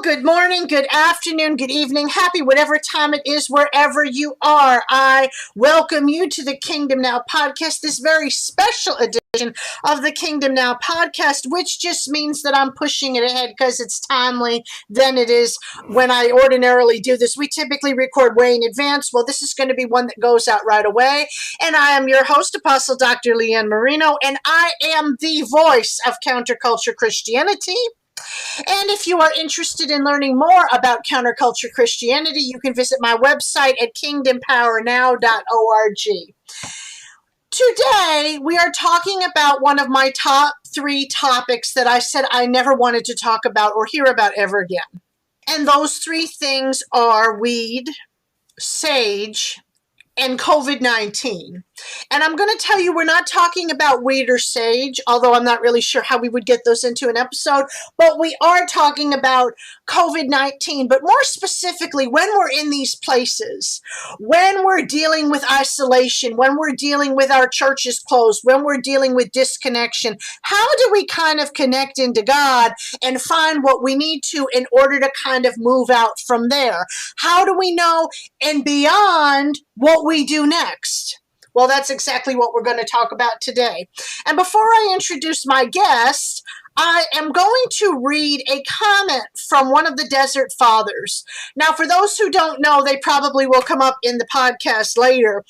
Good morning, good afternoon, good evening, happy whatever time it is, wherever you are. I welcome you to the Kingdom Now podcast, this very special edition of the Kingdom Now podcast, which just means that I'm pushing it ahead because it's timely than it is when I ordinarily do this. We typically record way in advance. Well, this is going to be one that goes out right away. And I am your host, Apostle Dr. Leanne Marino, and I am the voice of counterculture Christianity. And if you are interested in learning more about counterculture Christianity, you can visit my website at kingdompowernow.org. Today, we are talking about one of my top 3 topics that I said I never wanted to talk about or hear about ever again. And those 3 things are weed, sage, and COVID-19. And I'm going to tell you, we're not talking about weed or sage, although I'm not really sure how we would get those into an episode, but we are talking about COVID-19, but more specifically, when we're in these places, when we're dealing with isolation, when we're dealing with our churches closed, when we're dealing with disconnection, how do we kind of connect into God and find what we need to in order to kind of move out from there? How do we know and beyond what we do next? Well, that's exactly what we're going to talk about today. And before I introduce my guest, I am going to read a comment from one of the Desert Fathers. Now, for those who don't know, they probably will come up in the podcast later.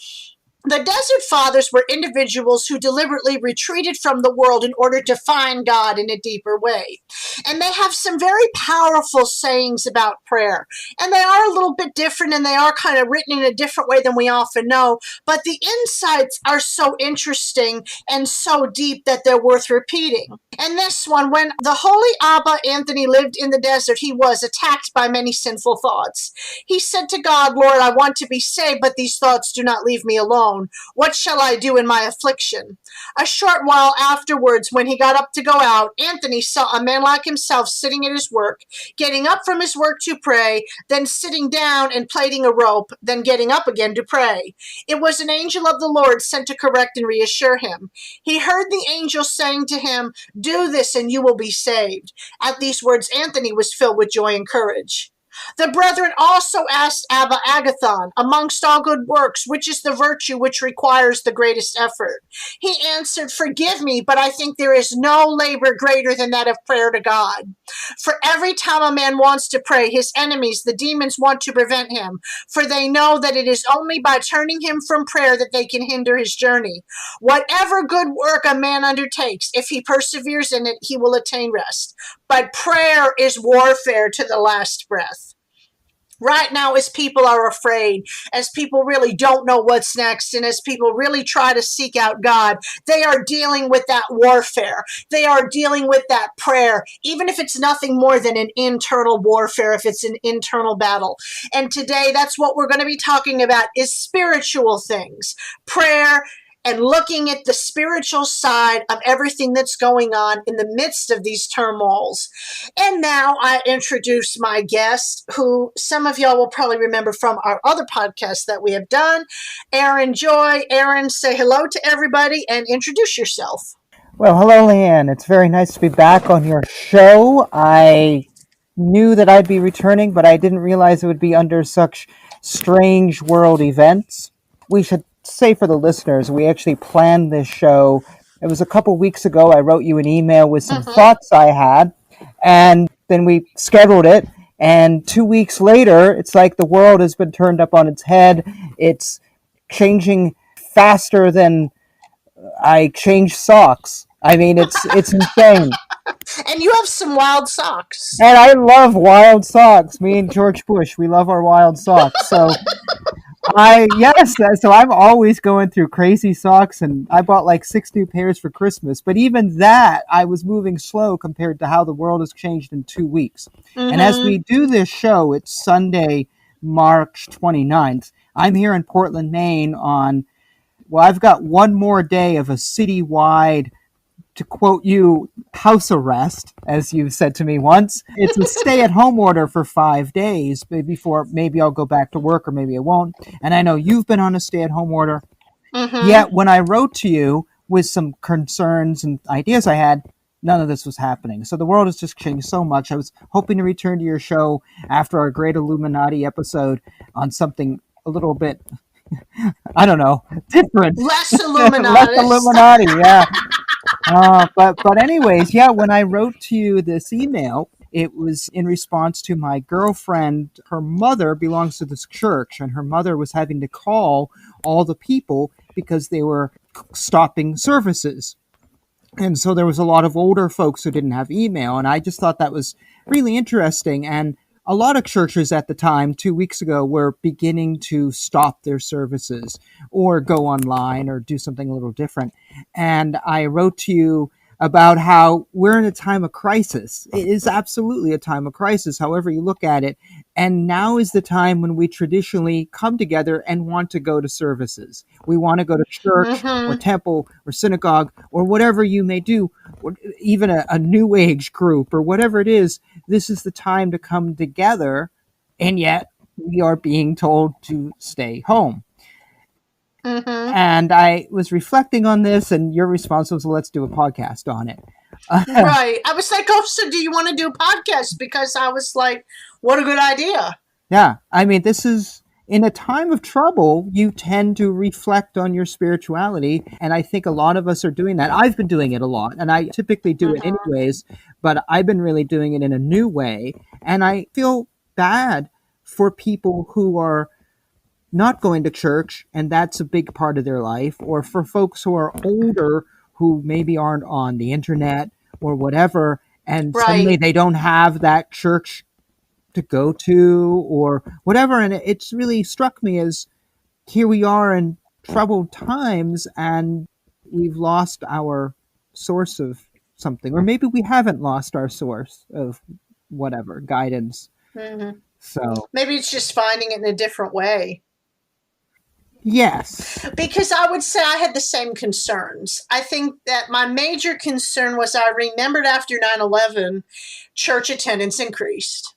The Desert Fathers were individuals who deliberately retreated from the world in order to find God in a deeper way. And they have some very powerful sayings about prayer. And they are a little bit different, and they are kind of written in a different way than we often know. But the insights are so interesting and so deep that they're worth repeating. And this one, when the holy Abba Anthony lived in the desert, he was attacked by many sinful thoughts. He said to God, "Lord, I want to be saved, but these thoughts do not leave me alone. What shall I do in my affliction?" A short while afterwards, when he got up to go out, Anthony saw a man like himself sitting at his work, getting up from his work to pray, then sitting down and plaiting a rope, then getting up again to pray. It was an angel of the Lord sent to correct and reassure him. He heard the angel saying to him, "Do this and you will be saved." At these words, Anthony was filled with joy and courage. The brethren also asked Abba Agathon, "Amongst all good works, which is the virtue which requires the greatest effort?" He answered, "Forgive me, but I think there is no labor greater than that of prayer to God. For every time a man wants to pray, his enemies, the demons, want to prevent him, for they know that it is only by turning him from prayer that they can hinder his journey. Whatever good work a man undertakes, if he perseveres in it, he will attain rest. But prayer is warfare to the last breath." Right now, as people are afraid, as people really don't know what's next, and as people really try to seek out God, they are dealing with that warfare. They are dealing with that prayer, even if it's nothing more than an internal warfare, if it's an internal battle. And today, that's what we're going to be talking about, is spiritual things, prayer, and looking at the spiritual side of everything that's going on in the midst of these turmoils. And now I introduce my guest, who some of y'all will probably remember from our other podcasts that we have done, Aaron Joy. Aaron, say hello to everybody and introduce yourself. Well, hello, Leanne. It's very nice to be back on your show. I knew that I'd be returning, but I didn't realize it would be under such strange world events. We should say for the listeners, we actually planned this show. It was a couple weeks ago. I wrote you an email with some thoughts I had, and then we scheduled it. And 2 weeks later, it's like the world has been turned up on its head. It's changing faster than I change socks. I mean, it's insane. And you have some wild socks. And I love wild socks. Me and George Bush, we love our wild socks. So so I'm always going through crazy socks, and I bought like 6 new pairs for Christmas. But even that, I was moving slow compared to how the world has changed in 2 weeks. And as we do this show, it's Sunday, March 29th. I'm here in Portland, Maine I've got one more day of a citywide, to quote you, house arrest, as you said to me once. It's a stay-at-home order for 5 days before maybe I'll go back to work or maybe I won't. And I know you've been on a stay-at-home order. Yet when I wrote to you with some concerns and ideas I had, none of this was happening. So the world has just changed so much. I was hoping to return to your show after our great Illuminati episode on something a little bit, I don't know, different. Less Less Illuminatus. Illuminati, yeah. But anyways, yeah, when I wrote to you this email, it was in response to my girlfriend. Her mother belongs to this church, and her mother was having to call all the people because they were stopping services. And so there was a lot of older folks who didn't have email, and I just thought that was really interesting. And a lot of churches at the time, 2 weeks ago, were beginning to stop their services or go online or do something a little different. And I wrote to you about how we're in a time of crisis. It is absolutely a time of crisis, however you look at it. And now is the time when we traditionally come together and want to go to services. We want to go to church or Mm-hmm. temple or synagogue or whatever you may do, or even a new age group or whatever it is. This is the time to come together, and yet we are being told to stay home. Mm-hmm. And I was reflecting on this, and your response was, well, let's do a podcast on it. Right. I was like, oh, so do you want to do a podcast? Because I was like, what a good idea. Yeah, I mean, this is in a time of trouble, you tend to reflect on your spirituality. And I think a lot of us are doing that. I've been doing it a lot, and I typically do it Mm-hmm. anyways, but I've been really doing it in a new way. And I feel bad for people who are not going to church, and that's a big part of their life, or for folks who are older who maybe aren't on the internet or whatever, and suddenly Right. they don't have that church to go to or whatever. And it's really struck me as here we are in troubled times, and we've lost our source of something, or maybe we haven't lost our source of whatever guidance. Mm-hmm. So, Maybe it's just finding it in a different way. yes. Because I would say I had the same concerns. I think that my major concern was I remembered after 9/11, church attendance increased.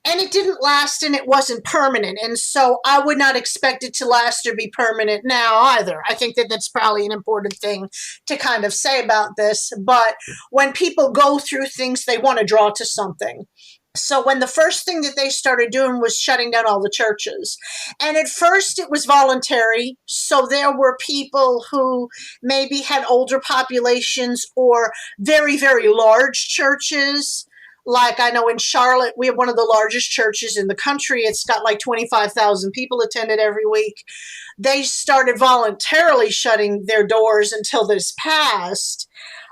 And it didn't last and it wasn't permanent. And so I would not expect it to last or be permanent now either. I think that that's probably an important thing to kind of say about this. But when people go through things, they want to draw to something. So when the first thing that they started doing was shutting down all the churches, and at first it was voluntary, so there were people who maybe had older populations or very, very large churches. Like I know in Charlotte, we have one of the largest churches in the country. It's got like 25,000 people attended every week. They started voluntarily shutting their doors until this passed.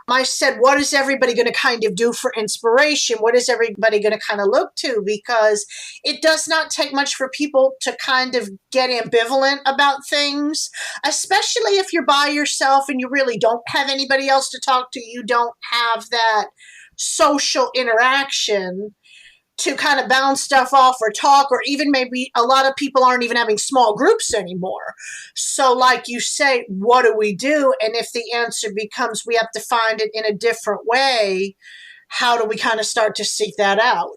I said, what is everybody going to kind of do for inspiration? What is everybody going to kind of look to? Because it does not take much for people to kind of get ambivalent about things, especially if you're by yourself and you really don't have anybody else to talk to. You don't have that social interaction to kind of bounce stuff off or talk, or even maybe a lot of people aren't even having small groups anymore. So, like you say, what do we do? And if the answer becomes we have to find it in a different way, how do we kind of start to seek that out?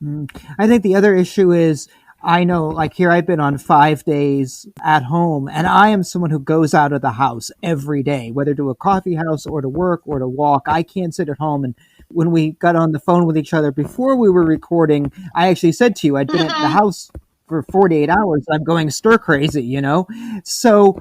Mm. I think the other issue is I know, like here, I've been on 5 days at home, and I am someone who goes out of the house every day, whether to a coffee house or to work or to walk. I can't sit at home. And when we got on the phone with each other before we were recording, I actually said to you, I'd been at the Mm-hmm. house for 48 hours. I'm going stir crazy, you know? So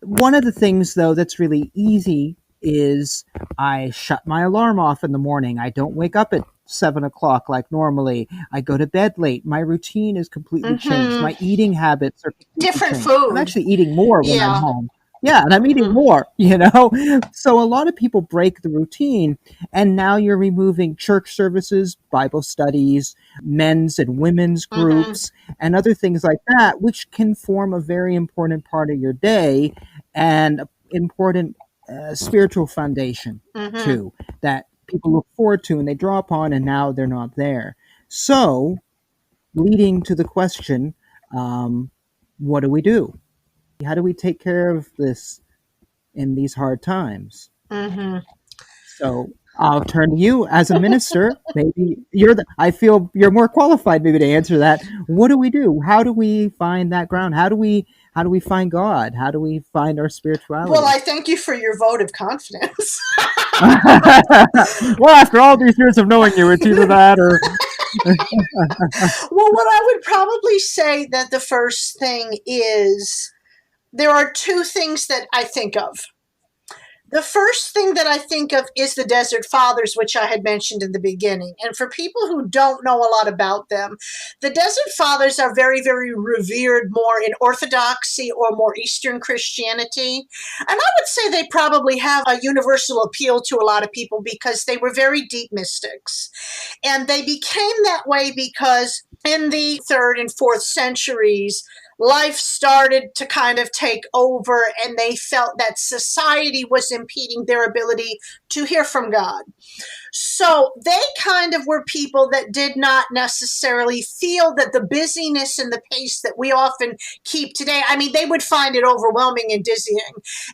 one of the things, though, that's really easy is I shut my alarm off in the morning. I don't wake up at 7 o'clock like normally. I go to bed late. My routine is completely changed. Mm-hmm. My eating habits are completely Different changed. I'm food. actually eating more when I'm Yeah. home. Yeah, and I'm eating Mm-hmm. more, you know? So a lot of people break the routine, and now you're removing church services, Bible studies, men's and women's Mm-hmm. groups, and other things like that, which can form a very important part of your day and important spiritual foundation Mm-hmm. too that people look forward to and they draw upon, and now they're not there. So, leading to the question, um, what do we do? How do we take care of this in these hard times? Mm-hmm. So, I'll turn to you as a minister. Maybe I feel you're more qualified maybe to answer that. What do we do? How do we find that ground? How do we find God? How do we find our Well, spirituality? I thank you for your vote of confidence. Well, after all these years of knowing you, it's either that or Well, what I would probably say that the first thing is there are two things that I think of. The first thing that I think of is the Desert Fathers, which I had mentioned in the beginning. And for people who don't know a lot about them, the Desert Fathers are very, very revered more in Orthodoxy or more Eastern Christianity. And I would say they probably have a universal appeal to a lot of people because they were very deep mystics. And they became that way because in the third and fourth centuries, life started to kind of take over, and they felt that society was impeding their ability to hear from God. So they kind of were people that did not necessarily feel that the busyness and the pace that we often keep today, I mean, they would find it overwhelming and dizzying.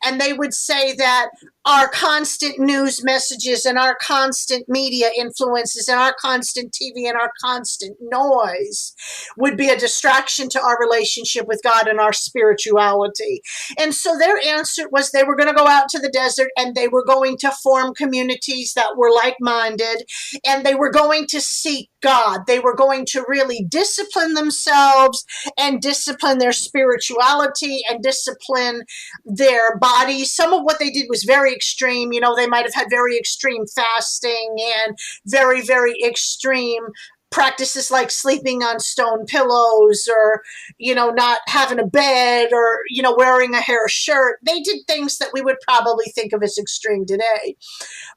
And they would say that our constant news messages and our constant media influences and our constant TV and our constant noise would be a distraction to our relationship with God and our spirituality. And so their answer was they were going to go out to the desert and they were going to form communities that were like-minded, and they were going to seek God. They were going to really discipline themselves and discipline their spirituality and discipline their bodies. Some of what they did was very extreme. You know, they might have had very extreme fasting and very, very extreme practices like sleeping on stone pillows or, you know, not having a bed or, you know, wearing a hair shirt. They did things that we would probably think of as extreme today.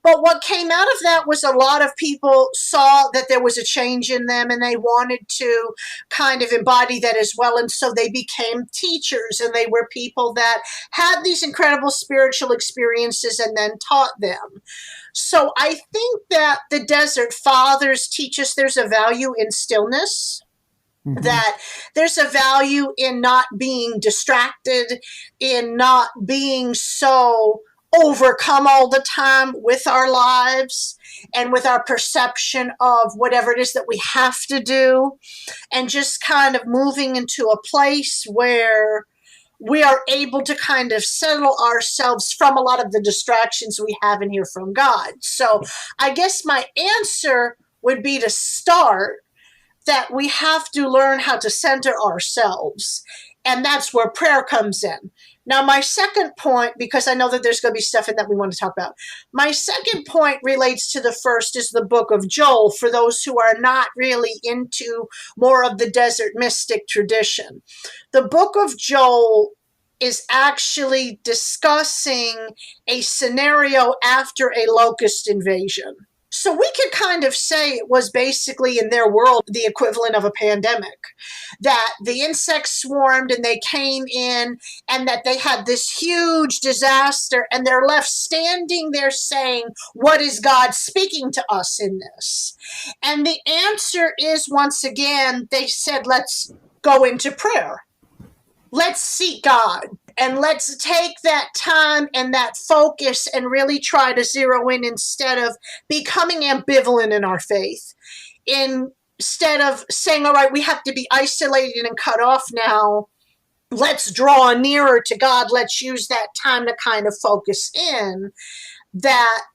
But what came out of that was a lot of people saw that there was a change in them and they wanted to kind of embody that as well. And so they became teachers, and they were people that had these incredible spiritual experiences and then taught them. So I think that the Desert Fathers teach us there's a value in stillness, that there's a value in not being distracted, in not being so overcome all the time with our lives and with our perception of whatever it is that we have to do, and just kind of moving into a place where we are able to kind of settle ourselves from a lot of the distractions we have in here from God. So I guess my answer would be to start that we have to learn how to center ourselves. And that's where prayer comes in. Now, my second point, because I know that there's going to be stuff in that we want to talk about, my second point relates to the first, is the book of Joel, for those who are not really into more of the desert mystic tradition. The book of Joel is actually discussing a scenario after a locust invasion. So we could kind of say it was basically in their world the equivalent of a pandemic, that the insects swarmed and they came in and that they had this huge disaster and they're left standing there saying, what is God speaking to us in this? And the answer is, once again, they said, let's go into prayer. Let's seek God. And let's take that time and that focus and really try to zero in instead of becoming ambivalent in our faith. Instead of saying, all right, we have to be isolated and cut off now, let's draw nearer to God. Let's use that time to kind of focus in.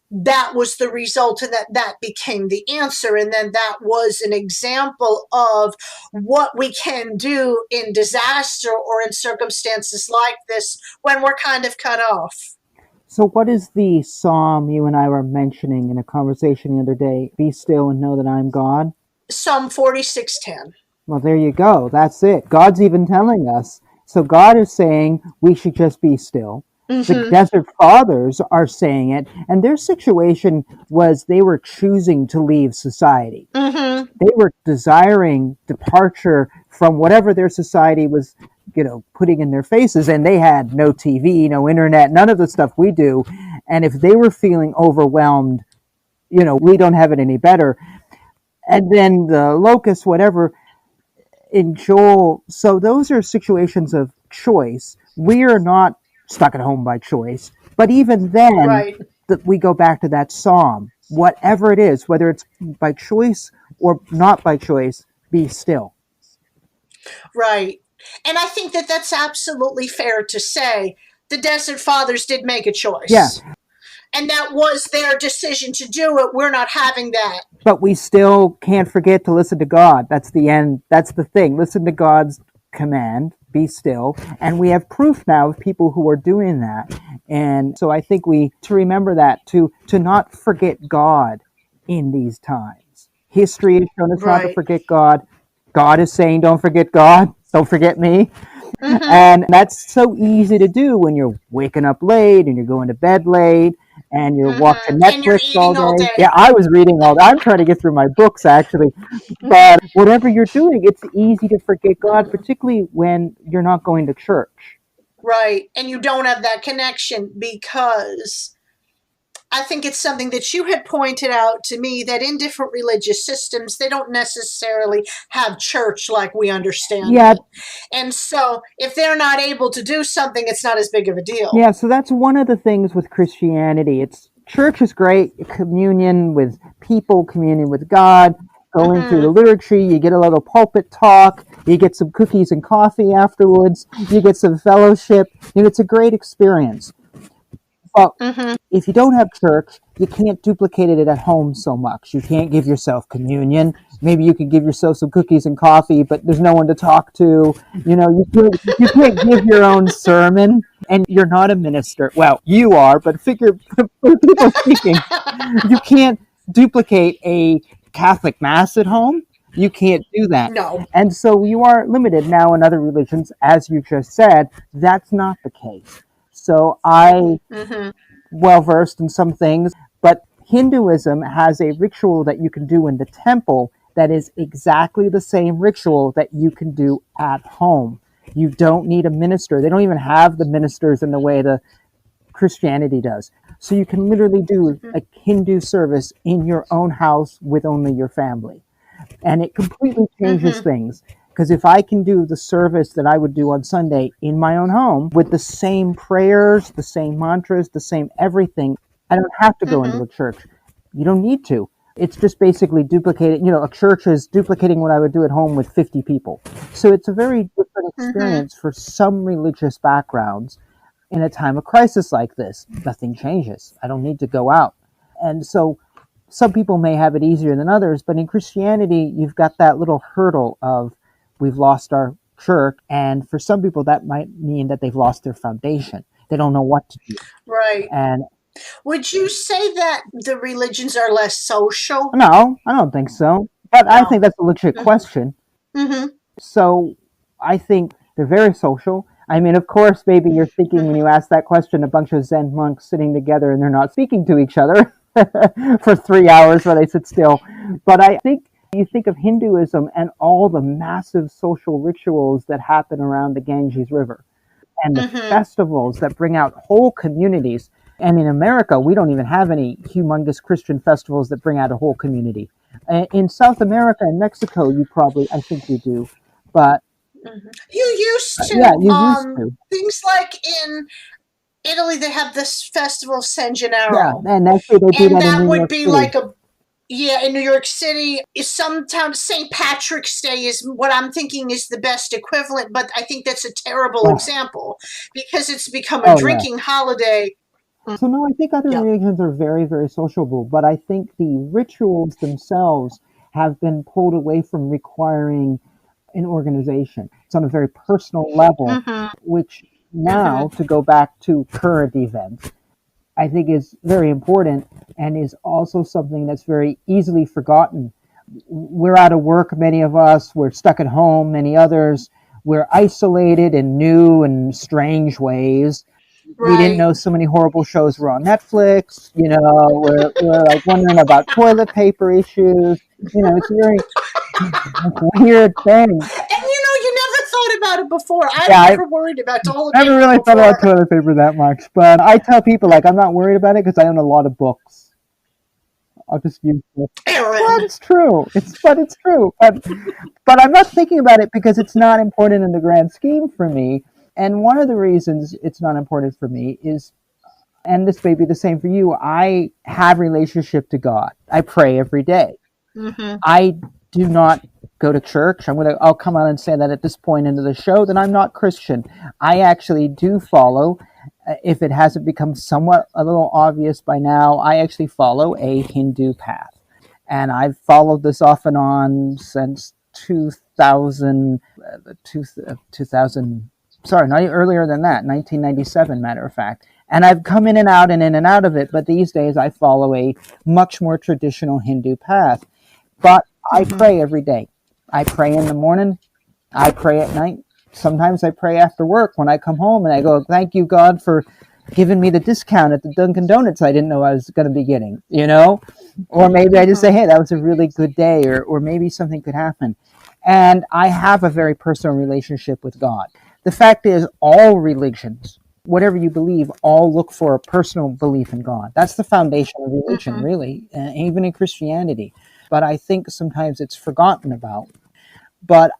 That was the result, and that became the answer. And then that was an example of what we can do in disaster or in circumstances like this when we're kind of cut off. So, what is the psalm you and I were mentioning in a conversation the other day? Be still and know that I'm God. Psalm 46:10. Well, there you go. That's it. God's even telling us. So, God is saying we should just be still. The Desert Fathers are saying it, and their situation was they were choosing to leave society. They were desiring departure from whatever their society was, putting in their faces, and they had no TV, no internet, none of the stuff we do. And if they were feeling overwhelmed, we don't have it any better. And then the locust, whatever, in Joel, so those are situations of choice. We are not stuck at home by choice. But even then, Right. We go back to that psalm. Whatever it is, whether it's by choice or not by choice, be still. Right. And I think that that's absolutely fair to say. The Desert Fathers did make a choice. Yeah. And that was their decision to do it. We're not having that. But we still can't forget to listen to God. That's the end. That's the thing. Listen to God's command, be still. And we have proof now of people who are doing that. And so I think to remember that, to not forget God in these times. History has shown us not to Right. forget God. God is saying, don't forget God. Don't forget me. Mm-hmm. And that's so easy to do when you're waking up late and you're going to bed late and you're watching And you're Netflix all eating all day. day. Yeah, I was reading all day. I'm trying to get through my books actually. But whatever you're doing, it's easy to forget God, particularly when you're not going to church. Right. And you don't have that connection, because I think it's something that you had pointed out to me, that in different religious systems, they don't necessarily have church like we understand Yeah, it. And so if they're not able to do something, it's not as big of a deal. yeah, so that's one of the things with Christianity. It's church is great, communion with people, communion with God, going through the liturgy, you get a little pulpit talk, you get some cookies and coffee afterwards, you get some fellowship, and it's a great experience. But if you don't have church, you can't duplicate it at home so much. You can't give yourself communion. Maybe you can give yourself some cookies and coffee, but there's no one to talk to. You can't give your own sermon, and you're not a minister. Well, you are, but figure, for people speaking, you can't duplicate a Catholic Mass at home. You can't do that. No. And so you are limited. Now in other religions, as you just said, that's not the case. So I well versed in some things, but Hinduism has a ritual that you can do in the temple that is exactly the same ritual that you can do at home. You don't need a minister. They don't even have the ministers in the way the Christianity does. So you can literally do a Hindu service in your own house with only your family. And it completely changes things. Because if I can do the service that I would do on Sunday in my own home with the same prayers, the same mantras, the same everything, I don't have to go into a church. You don't need to. It's just basically duplicating, a church is duplicating what I would do at home with 50 people. So it's a very different experience for some religious backgrounds. In a time of crisis like this, nothing changes. I don't need to go out. And so some people may have it easier than others, but in Christianity, you've got that little hurdle of we've lost our church. And for some people, that might mean that they've lost their foundation. They don't know what to do. Right. And would you say that the religions are less social? no, I don't think so. But I think that's a legit question. Mm-hmm. So I think they're very social. I mean, of course, maybe you're thinking when you ask that question, a bunch of Zen monks sitting together and they're not speaking to each other for 3 hours while they sit still. But I think you think of Hinduism and all the massive social rituals that happen around the Ganges River and the festivals that bring out whole communities. And in America, we don't even have any humongous Christian festivals that bring out a whole community. In South America and Mexico, I think you do. But you used to. Yeah, you used to. Things like in Italy, they have this festival of San Gennaro. Yeah, and actually they do and that that in New would York be City. like in New York City, sometimes St. Patrick's Day is what I'm thinking is the best equivalent, but I think that's a terrible example because it's become a drinking holiday. So no, I think other religions are very, very sociable, but I think the rituals themselves have been pulled away from requiring an organization. It's on a very personal level, which now, to go back to current events, I think is very important and is also something that's very easily forgotten. We're out of work, many of us. We're stuck at home, many others. We're isolated in new and strange ways. We didn't know so many horrible shows were on Netflix. We're like wondering about toilet paper issues. It's a very weird thing. And you never thought about it before. I never worried about toilet I paper. never really thought about toilet paper that much, but I tell people I'm not worried about it because I own a lot of books. I'll just use it. But it's true. It's true. But I'm not thinking about it because it's not important in the grand scheme for me. And one of the reasons it's not important for me is, and this may be the same for you, I have relationship to God. I pray every day. I do not go to church. I'll come on and say that at this point into the show that I'm not Christian. I actually do follow If it hasn't become somewhat a little obvious by now, I actually follow a Hindu path. And I've followed this off and on since 2000, sorry, not earlier than that, 1997, matter of fact. And I've come in and out of it, but these days I follow a much more traditional Hindu path. But I pray every day. I pray in the morning, I pray at night. Sometimes I pray after work when I come home and I go, thank you, God, for giving me the discount at the Dunkin' Donuts I didn't know I was going to be getting, Or maybe I just say, hey, that was a really good day, or maybe something could happen. And I have a very personal relationship with God. The fact is, all religions, whatever you believe, all look for a personal belief in God. That's the foundation of religion, really, even in Christianity. But I think sometimes it's forgotten about. But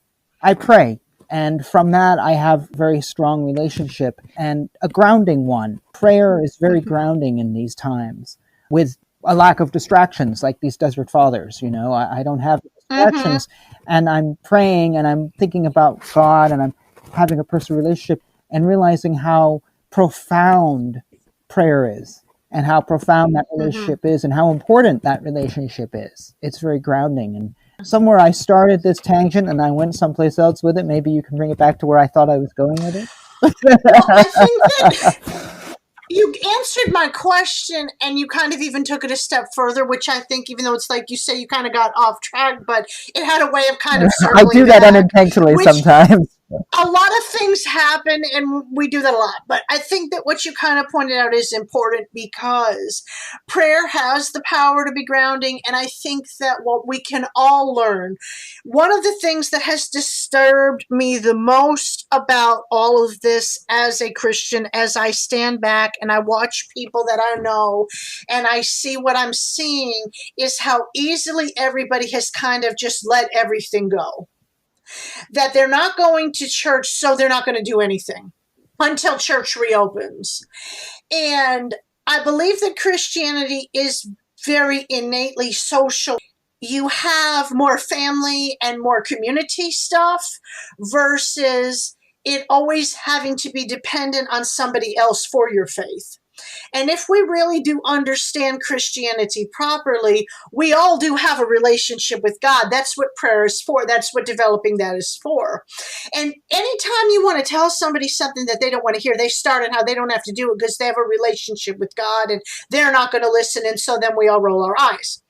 I pray. And from that, I have a very strong relationship and a grounding one. Prayer is very grounding in these times with a lack of distractions like these Desert Fathers. I don't have distractions, and I'm praying and I'm thinking about God and I'm having a personal relationship and realizing how profound prayer is and how profound that relationship is and how important that relationship is. It's very grounding. And somewhere I started this tangent and I went someplace else with it. Maybe you can bring it back to where I thought I was going with it. Well, I think that you answered my question and you kind of even took it a step further, which I think, even though it's like you say, you kind of got off track, but it had a way of kind of circling I do that back, unintentionally sometimes. A lot of things happen and we do that a lot, but I think that what you kind of pointed out is important because prayer has the power to be grounding, and I think that what we can all learn, one of the things that has disturbed me the most about all of this as a Christian, as I stand back and I watch people that I know and I see what I'm seeing, is how easily everybody has kind of just let everything go. That they're not going to church, so they're not going to do anything until church reopens. And I believe that Christianity is very innately social. You have more family and more community stuff versus it always having to be dependent on somebody else for your faith. And if we really do understand Christianity properly, we all do have a relationship with God. That's what prayer is for. That's what developing that is for. And anytime you want to tell somebody something that they don't want to hear, they start on how they don't have to do it because they have a relationship with God and they're not going to listen. And so then we all roll our eyes.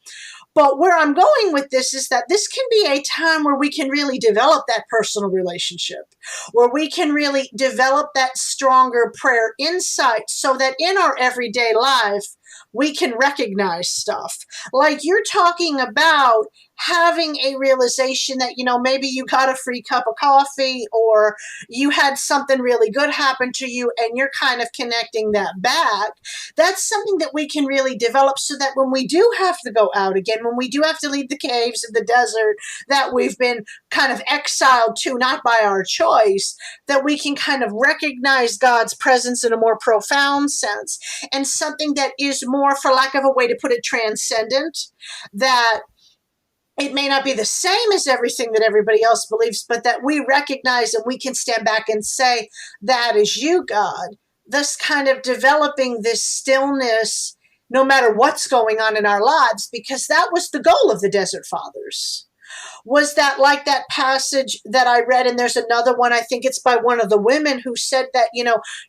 But where I'm going with this is that this can be a time where we can really develop that personal relationship, where we can really develop that stronger prayer insight so that in our everyday life, we can recognize stuff. Like you're talking about having a realization that, maybe you got a free cup of coffee or you had something really good happen to you and you're kind of connecting that back. That's something that we can really develop so that when we do have to go out again, when we do have to leave the caves of the desert that we've been kind of exiled to, not by our choice, that we can kind of recognize God's presence in a more profound sense and something that is more, for lack of a way to put it, transcendent, that it may not be the same as everything that everybody else believes, but that we recognize and we can stand back and say, that is you, God. Thus kind of developing this stillness no matter what's going on in our lives, because that was the goal of the Desert Fathers. Was that like that passage that I read, and there's another one, I think it's by one of the women who said that,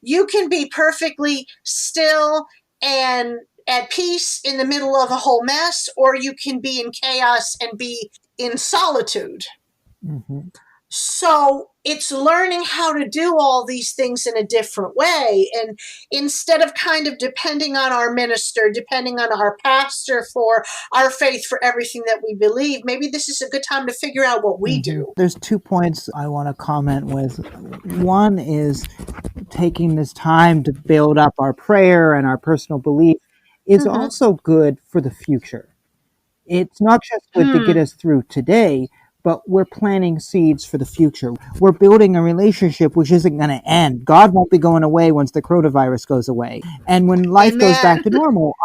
you can be perfectly still and at peace in the middle of a whole mess, or you can be in chaos and be in solitude. Mm-hmm. So it's learning how to do all these things in a different way. And instead of kind of depending on our minister, depending on our pastor for our faith, for everything that we believe, maybe this is a good time to figure out what we do. There's 2 points I want to comment with. One is taking this time to build up our prayer and our personal belief is also good for the future. It's not just good to get us through today, but we're planting seeds for the future. We're building a relationship which isn't going to end. God won't be going away once the coronavirus goes away. And when life goes back to normal,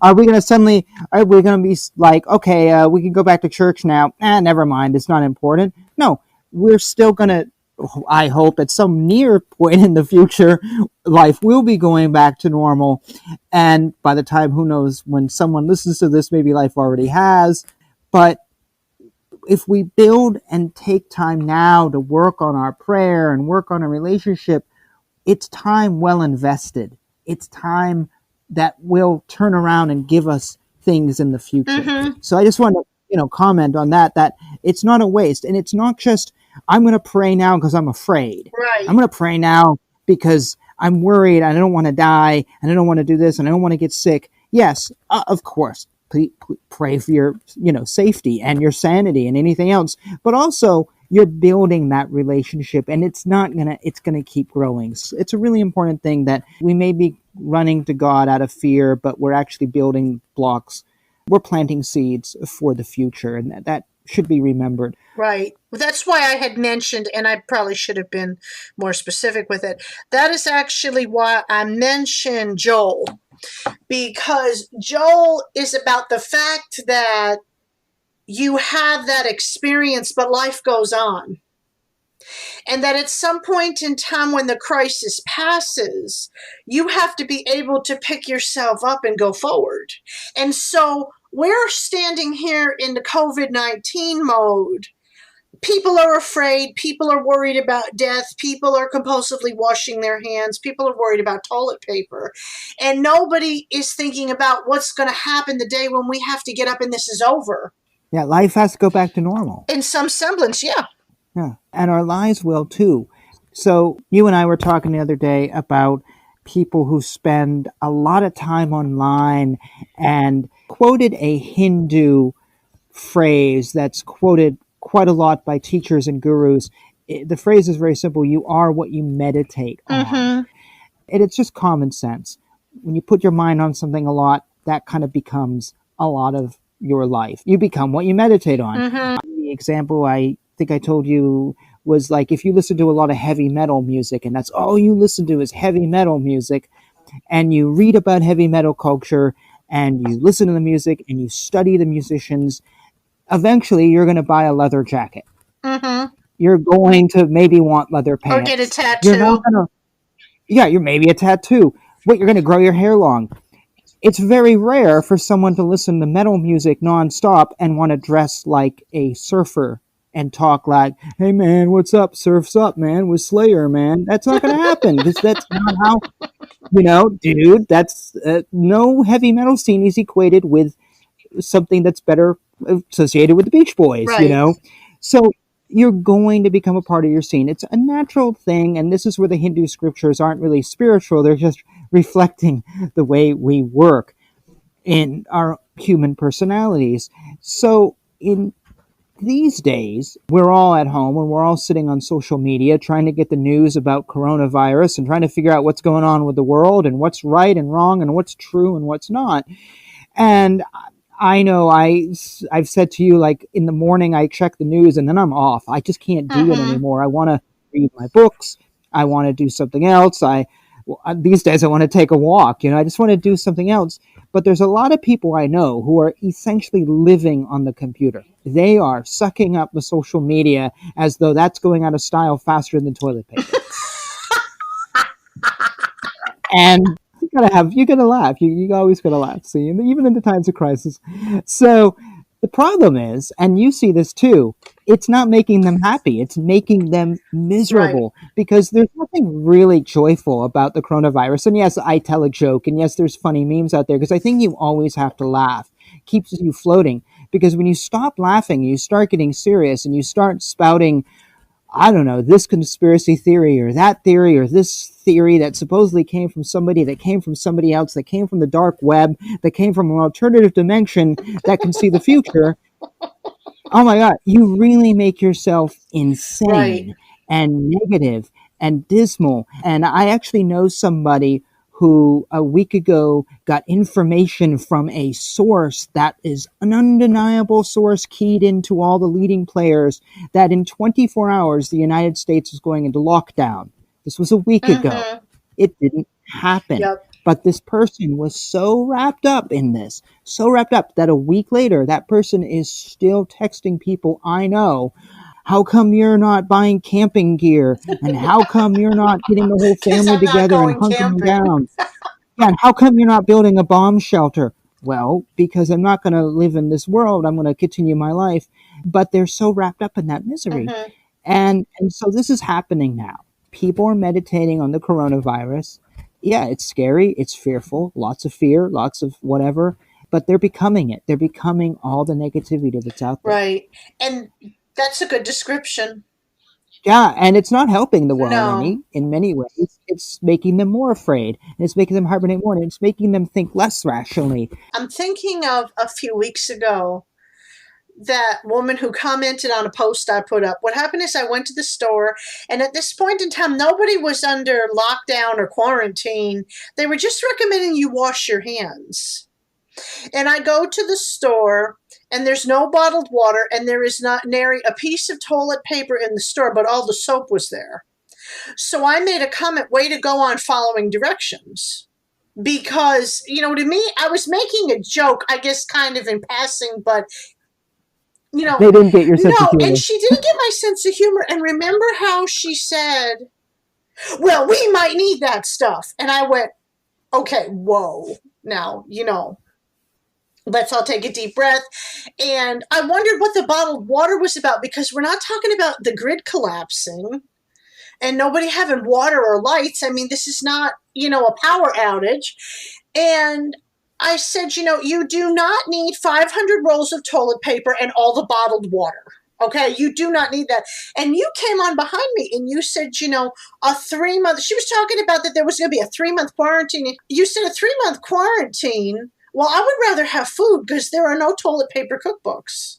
are we going to suddenly, are we going to be like, okay, we can go back to church now? Never mind, it's not important. No, we're still going to I hope at some near point in the future, life will be going back to normal. And by the time, who knows, when someone listens to this, maybe life already has. But if we build and take time now to work on our prayer and work on a relationship, it's time well invested. It's time that will turn around and give us things in the future. Mm-hmm. So I just want to, comment on that it's not a waste. And it's not just, I'm going to pray now because I'm afraid. Right. I'm going to pray now because I'm worried and I don't want to die and I don't want to do this and I don't want to get sick. Yes, of course. Please pray for your, safety and your sanity and anything else. But also, you're building that relationship, and it's gonna keep growing. It's a really important thing that we may be running to God out of fear, but we're actually building blocks. We're planting seeds for the future, and that should be remembered. Right. Well, that's why I had mentioned, and I probably should have been more specific with it. That is actually why I mentioned Joel, because Joel is about the fact that you have that experience, but life goes on. And that at some point in time when the crisis passes, you have to be able to pick yourself up and go forward. And so we're standing here in the COVID-19 mode. People are afraid. People are worried about death. People are compulsively washing their hands. People are worried about toilet paper. And nobody is thinking about what's going to happen the day when we have to get up and this is over. Yeah, life has to go back to normal. In some semblance, yeah. Yeah, and our lives will too. So you and I were talking the other day about people who spend a lot of time online and quoted a Hindu phrase that's quoted quite a lot by teachers and gurus. The phrase is very simple. You are what you meditate on. Mm-hmm. And it's just common sense. When you put your mind on something a lot, that kind of becomes a lot of your life. You become what you meditate on. Mm-hmm. The example I think I told you was like if you listen to a lot of heavy metal music and that's all you listen to is heavy metal music, and you read about heavy metal culture and you listen to the music and you study the musicians, eventually you're going to buy a leather jacket. Mm-hmm. You're going to maybe want leather pants. Or get a tattoo. You're not gonna, you're maybe a tattoo. What, you're going to grow your hair long. It's very rare for someone to listen to metal music nonstop and want to dress like a surfer and talk like, hey man, what's up? Surf's up, man, with Slayer, man. That's not going to happen because that's not how, dude, that's no heavy metal scene is equated with something that's better associated with the Beach Boys, Right. So you're going to become a part of your scene. It's a natural thing, and this is where the Hindu scriptures aren't really spiritual. They're just reflecting the way we work in our human personalities. So in these days, we're all at home and we're all sitting on social media trying to get the news about coronavirus and trying to figure out what's going on with the world and what's right and wrong and what's true and what's not. And I know I've said to you, like in the morning, I check the news and then I'm off. I just can't do it anymore. I want to read my books. I want to do something else. These days I want to take a walk. I just want to do something else. But there's a lot of people I know who are essentially living on the computer. They are sucking up the social media as though that's going out of style faster than toilet paper. And you gotta laugh. You always gotta laugh. See, even in the times of crisis. So the problem is, and you see this too, it's not making them happy. It's making them miserable because there's nothing really joyful about the coronavirus. And yes, I tell a joke, and yes, there's funny memes out there because I think you always have to laugh. It keeps you floating because when you stop laughing, you start getting serious and you start spouting, I don't know, this conspiracy theory or that theory or this theory that supposedly came from somebody that came from somebody else, that came from the dark web, that came from an alternative dimension that can see the future. Oh my God, you really make yourself insane and negative and dismal. And I actually know somebody who a week ago got information from a source that is an undeniable source keyed into all the leading players that in 24 hours the United States is going into lockdown. This was a week ago. It didn't happen. Yep. But this person was so wrapped up in this, so wrapped up that a week later, that person is still texting people I know, how come you're not buying camping gear? And how come you're not getting the whole Because family I'm not together and going hunkering camping. down? Yeah, and how come you're not building a bomb shelter? Well, because I'm not going to live in this world. I'm going to continue my life. But they're so wrapped up in that misery. Mhm. And so this is happening now. People are meditating on the coronavirus. Yeah, it's scary. It's fearful. Lots of fear, lots of whatever. But they're becoming it. They're becoming all the negativity that's out there. Right. And that's a good description. Yeah, and it's not helping the world No. in many ways. It's making them more afraid, and it's making them hibernate more, and it's making them think less rationally. I'm thinking of a few weeks ago, that woman who commented on a post I put up. What happened is I went to the store, and at this point in time, nobody was under lockdown or quarantine. They were just recommending you wash your hands. And I go to the store, and there's no bottled water, and there is not nary a piece of toilet paper in the store, but all the soap was there. So I made a comment, way to go on following directions. Because, to me, I was making a joke, I guess kind of in passing, but They didn't get your sense of no, humor. and she didn't get my sense of humor. And remember how she said, well, we might need that stuff. And I went, okay, whoa. Now, let's all take a deep breath. And I wondered what the bottled water was about, because we're not talking about the grid collapsing and nobody having water or lights. I mean, this is not, a power outage. And I said, you do not need 500 rolls of toilet paper and all the bottled water. Okay, you do not need that. And you came on behind me and you said, a 3-month, she was talking about that there was going to be a 3-month quarantine. You said a 3-month quarantine. Well, I would rather have food, because there are no toilet paper cookbooks.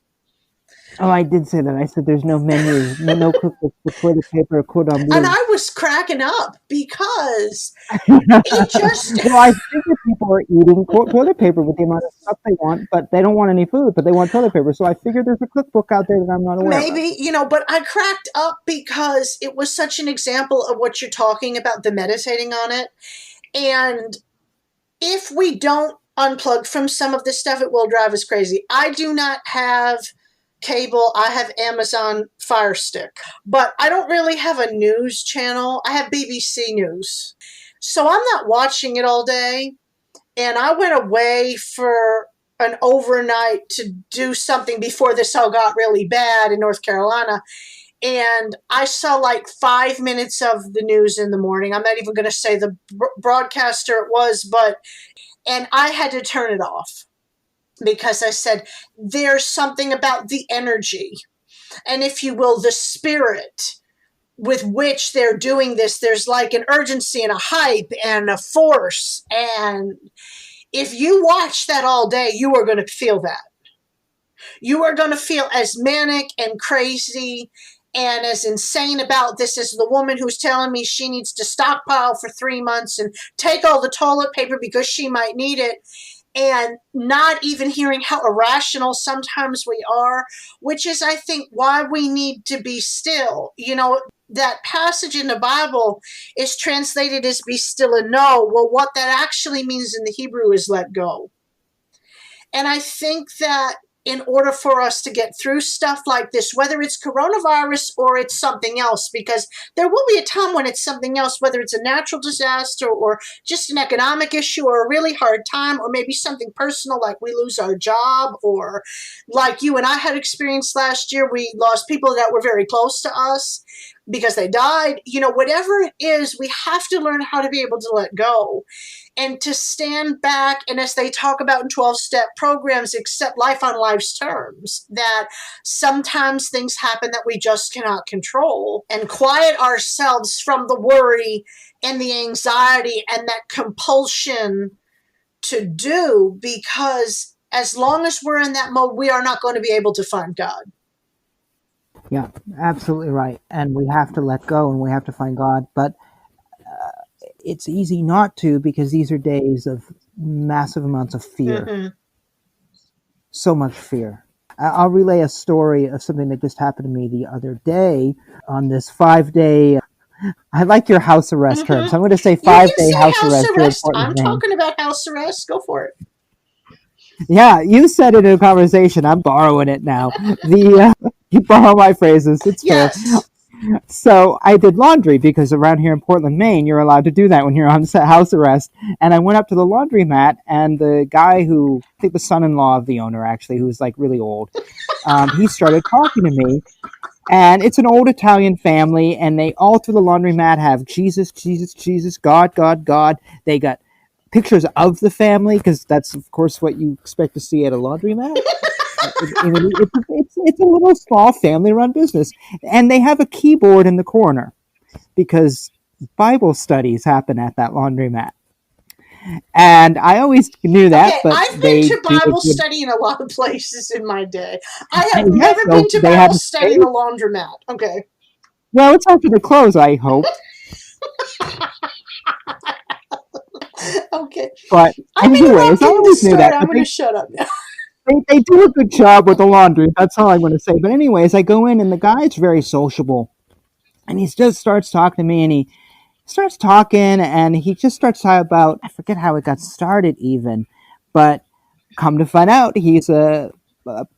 Oh, I did say that. I said there's no menu, no cookbook for toilet paper or cordon bleu. And I was cracking up, because it just... Well, I figure people are eating toilet paper with the amount of stuff they want, but they don't want any food, but they want toilet paper. So I figure there's a cookbook out there that I'm not aware of. Maybe, but I cracked up because it was such an example of what you're talking about, the meditating on it. And if we don't unplug from some of this stuff, it will drive us crazy. I do not have cable. I have Amazon Fire Stick, but I don't really have a news channel. I have BBC News. So I'm not watching it all day. And I went away for an overnight to do something before this all got really bad in North Carolina. And I saw like 5 minutes of the news in the morning. I'm not even going to say the broadcaster it was, and I had to turn it off, because I said, there's something about the energy, and if you will, the spirit with which they're doing this. There's like an urgency and a hype and a force. And if you watch that all day, you are going to feel that. You are going to feel as manic and crazy and as insane about this as the woman who's telling me she needs to stockpile for 3 months and take all the toilet paper because she might need it, and not even hearing how irrational sometimes we are, which is, I think, why we need to be still. That passage in the Bible is translated as be still and know. Well, what that actually means in the Hebrew is let go. And I think that in order for us to get through stuff like this, whether it's coronavirus or it's something else, because there will be a time when it's something else, whether it's a natural disaster or just an economic issue or a really hard time, or maybe something personal like we lose our job, or like you and I had experienced last year, we lost people that were very close to us because they died. Whatever it is, we have to learn how to be able to let go and to stand back. And as they talk about in 12-step programs, accept life on life's terms, that sometimes things happen that we just cannot control, and quiet ourselves from the worry and the anxiety and that compulsion to do, because as long as we're in that mode, we are not going to be able to find God. Yeah, absolutely right. And we have to let go and we have to find God. But it's easy not to, because these are days of massive amounts of fear. Mm-hmm. So much fear. I'll relay a story of something that just happened to me the other day on this 5-day. I like your house arrest Mm-hmm. term, so I'm going to say You 5-day can say house arrest. I'm talking about house arrest. Go for it. Yeah, you said it in a conversation. I'm borrowing it now. You borrow my phrases. It's fair. Yes. So I did laundry because around here in Portland, Maine, you're allowed to do that when you're on house arrest. And I went up to the laundromat, and the guy who, I think the son-in-law of the owner actually, who's like really old, he started talking to me. And it's an old Italian family, and they all through the laundromat have Jesus, Jesus, Jesus, God, God, God. They got pictures of the family because that's, of course, what you expect to see at a laundromat. It's a little small family-run business, and they have a keyboard in the corner because Bible studies happen at that laundromat. And I always knew that, Okay, but I've been they to do a Bible good. study in a lot of places in my day. I have And yes, never so been to they have Bible a study in a space. laundromat. Okay. Well, it's after the close, I hope. Okay. But I'm anyways, I interrupting the always knew story. that. I'm But going to shut up now. they do a good job with the laundry. That's all I'm going to say. But anyways, I go in, and the guy's very sociable, and he just starts talking to me, and he starts talking, and he just starts talking about, I forget how it got started even, but come to find out, he's a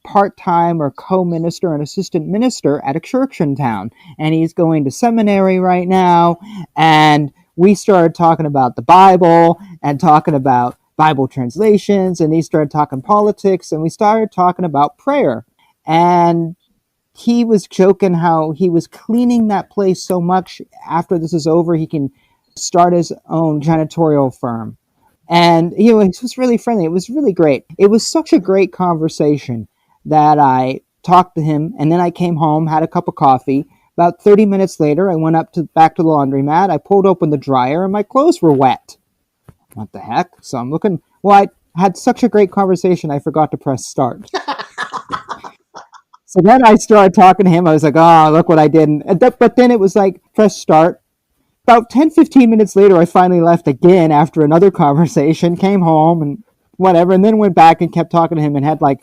part-time or co-minister and assistant minister at a church in town, and he's going to seminary right now. And we started talking about the Bible and talking about Bible translations, and he started talking politics, and we started talking about prayer. And he was joking how he was cleaning that place so much after this is over he can start his own janitorial firm. And it was really friendly. It was really great. It was such a great conversation that I talked to him, and then I came home, had a cup of coffee. About 30 minutes later, I went back to the laundromat. I pulled open the dryer, and my clothes were wet. What the heck? So I'm looking. Well, I had such a great conversation, I forgot to press start. So then I started talking to him. I was like, oh, look what I did. But then it was like, press start. About 10, 15 minutes later, I finally left again after another conversation, came home and whatever, and then went back and kept talking to him and had like,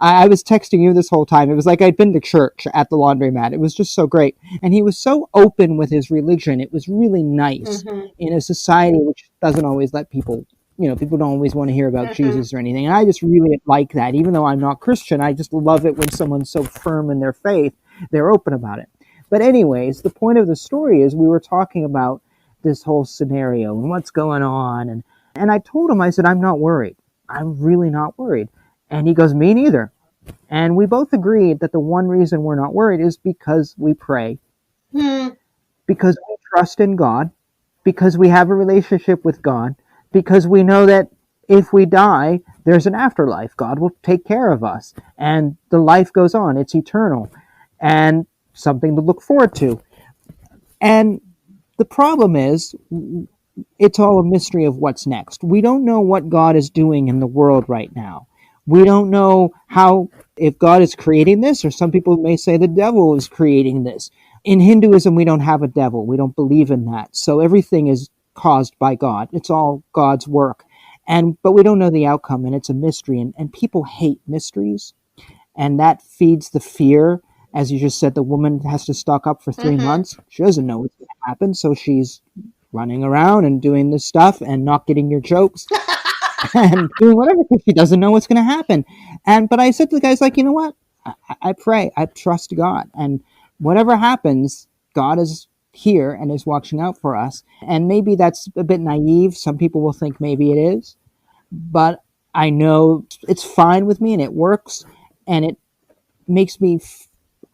I was texting you this whole time. It was like I'd been to church at the laundromat. It was just so great. And he was so open with his religion. It was really nice in a society which doesn't always let people, people don't always want to hear about Jesus or anything. And I just really like that. Even though I'm not Christian, I just love it when someone's so firm in their faith, they're open about it. But anyways, the point of the story is we were talking about this whole scenario and what's going on. And I told him, I said, I'm not worried. I'm really not worried. And he goes, me neither. And we both agreed that the one reason we're not worried is because we pray, because we trust in God, because we have a relationship with God, because we know that if we die, there's an afterlife. God will take care of us. And the life goes on. It's eternal. And something to look forward to. And the problem is, it's all a mystery of what's next. We don't know what God is doing in the world right now. We don't know if God is creating this, or some people may say the devil is creating this. In Hinduism, we don't have a devil. We don't believe in that. So everything is caused by God. It's all God's work. But we don't know the outcome, and it's a mystery. And people hate mysteries, and that feeds the fear. As you just said, the woman has to stock up for 3 months. She doesn't know what's going to happen, so she's running around and doing this stuff and not getting your jokes and doing whatever because she doesn't know what's going to happen. But I said to the guys, like, you know what? I pray. I trust God. And whatever happens, God is here and is watching out for us. And maybe that's a bit naive. Some people will think maybe it is. But I know it's fine with me and it works. And it makes me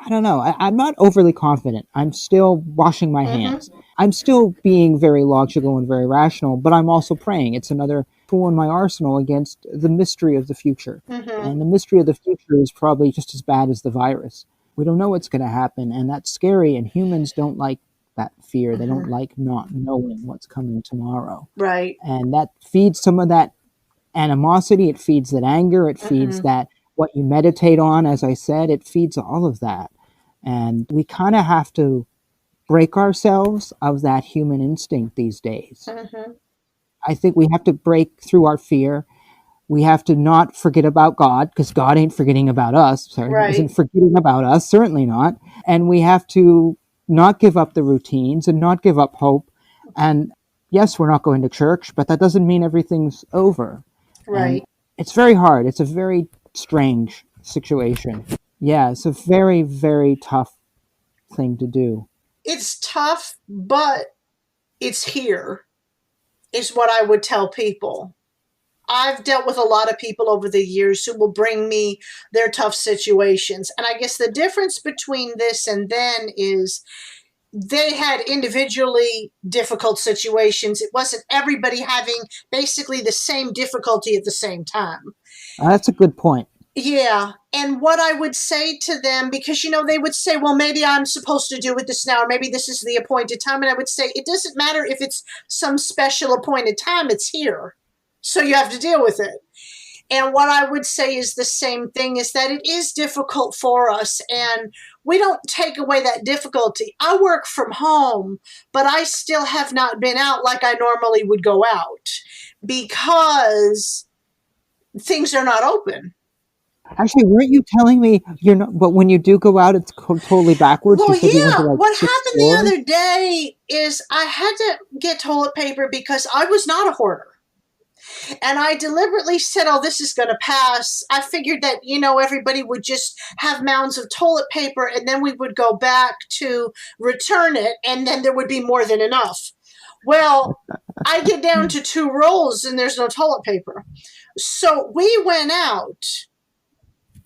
I don't know. I'm not overly confident. I'm still washing my hands. I'm still being very logical and very rational, but I'm also praying. It's another tool in my arsenal against the mystery of the future. And the mystery of the future is probably just as bad as the virus. We don't know what's going to happen, and that's scary, and humans don't like that fear. They don't like not knowing what's coming tomorrow. Right. And that feeds some of that animosity. It feeds that anger. It feeds that what you meditate on, as I said, it feeds all of that. And we kind of have to break ourselves of that human instinct these days. I think we have to break through our fear. We have to not forget about God, because God ain't forgetting about us. Sorry, isn't forgetting about us, certainly not. And we have to not give up the routines and not give up hope. And yes, we're not going to church, but that doesn't mean everything's over. Right. And it's very hard. It's a very strange situation. Yeah, it's a very, very tough thing to do. It's tough, but it's here, is what I would tell people. I've dealt with a lot of people over the years who will bring me their tough situations. And I guess the difference between this and then is they had individually difficult situations. It wasn't everybody having basically the same difficulty at the same time. That's a good point. Yeah. And what I would say to them, because, they would say, well, maybe I'm supposed to do with this now, or maybe this is the appointed time. And I would say, it doesn't matter if it's some special appointed time, it's here. So you have to deal with it. And what I would say is the same thing, is that it is difficult for us, and we don't take away that difficulty. I work from home, but I still have not been out like I normally would go out because things are not open. Actually, weren't you telling me you're not? But when you do go out, it's totally backwards. Well, You said you went yeah, to like what 6 happened the stores. other day is I had to get toilet paper because I was not a hoarder. And I deliberately said, oh, this is going to pass. I figured that, everybody would just have mounds of toilet paper, and then we would go back to return it, and then there would be more than enough. Well, I get down to 2 rolls and there's no toilet paper. So we went out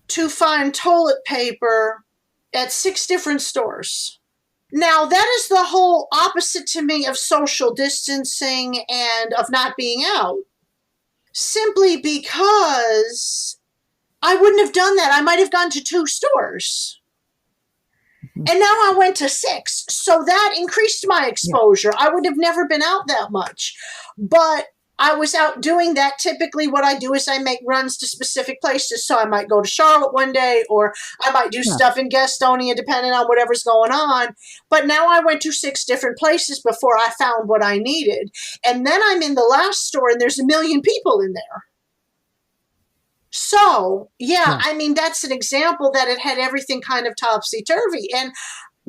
to find toilet paper at 6 different stores. Now, that is the whole opposite to me of social distancing and of not being out. Simply because I wouldn't have done that. I might have gone to 2 stores. And now I went to 6. So that increased my exposure. I would have never been out that much. But I was out doing that. Typically what I do is I make runs to specific places. So I might go to Charlotte one day, or I might do stuff in Gastonia, depending on whatever's going on. But now I went to 6 different places before I found what I needed. And then I'm in the last store and there's 1 million people in there. So, I mean, that's an example that it had everything kind of topsy-turvy. And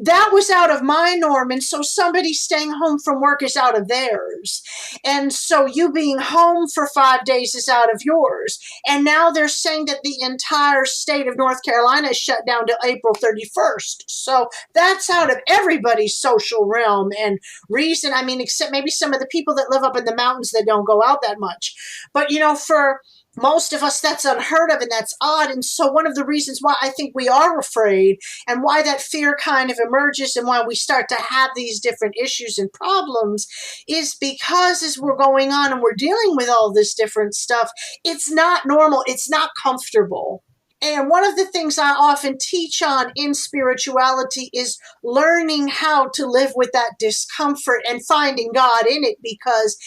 that was out of my norm. And so somebody staying home from work is out of theirs. And so you being home for 5 days is out of yours. And now they're saying that the entire state of North Carolina is shut down to April 31st. So that's out of everybody's social realm and reason. I mean, except maybe some of the people that live up in the mountains that don't go out that much. But, for most of us, that's unheard of and that's odd. And so one of the reasons why I think we are afraid and why that fear kind of emerges and why we start to have these different issues and problems is because as we're going on and we're dealing with all this different stuff, it's not normal. It's not comfortable. And one of the things I often teach on in spirituality is learning how to live with that discomfort and finding God in it, because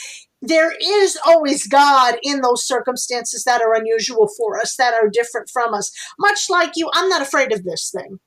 there is always God in those circumstances that are unusual for us, that are different from us. Much like you, I'm not afraid of this thing.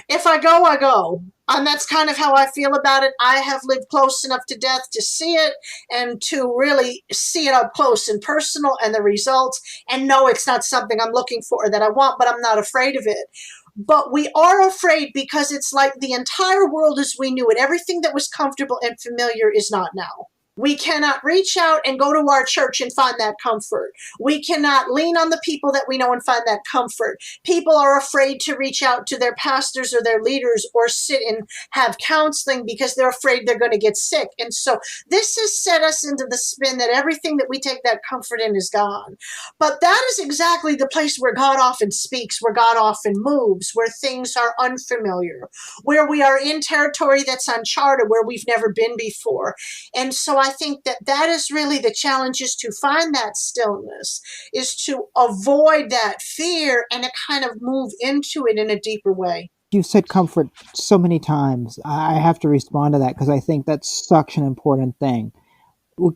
If I go, I go. And that's kind of how I feel about it. I have lived close enough to death to see it and to really see it up close and personal and the results, and know it's not something I'm looking for or that I want, but I'm not afraid of it. But we are afraid because it's like the entire world as we knew it, everything that was comfortable and familiar is not now. We cannot reach out and go to our church and find that comfort. We cannot lean on the people that we know and find that comfort. People are afraid to reach out to their pastors or their leaders or sit and have counseling because they're afraid they're going to get sick. And so this has set us into the spin that everything that we take that comfort in is gone. But that is exactly the place where God often speaks, where God often moves, where things are unfamiliar, where we are in territory that's uncharted, where we've never been before. And so I think that is really the challenge, is to find that stillness, is to avoid that fear and to kind of move into it in a deeper way. You've said comfort so many times. I have to respond to that because I think that's such an important thing.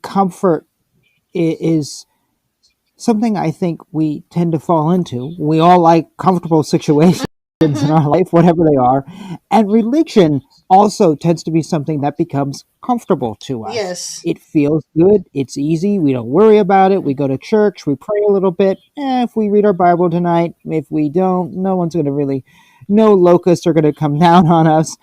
Comfort is something I think we tend to fall into. We all like comfortable situations in our life, whatever they are. And religion also tends to be something that becomes comfortable to us. Yes. It feels good. It's easy. We don't worry about it. We go to church. We pray a little bit. If we read our Bible tonight, if we don't, no one's going to really, no locusts are going to come down on us.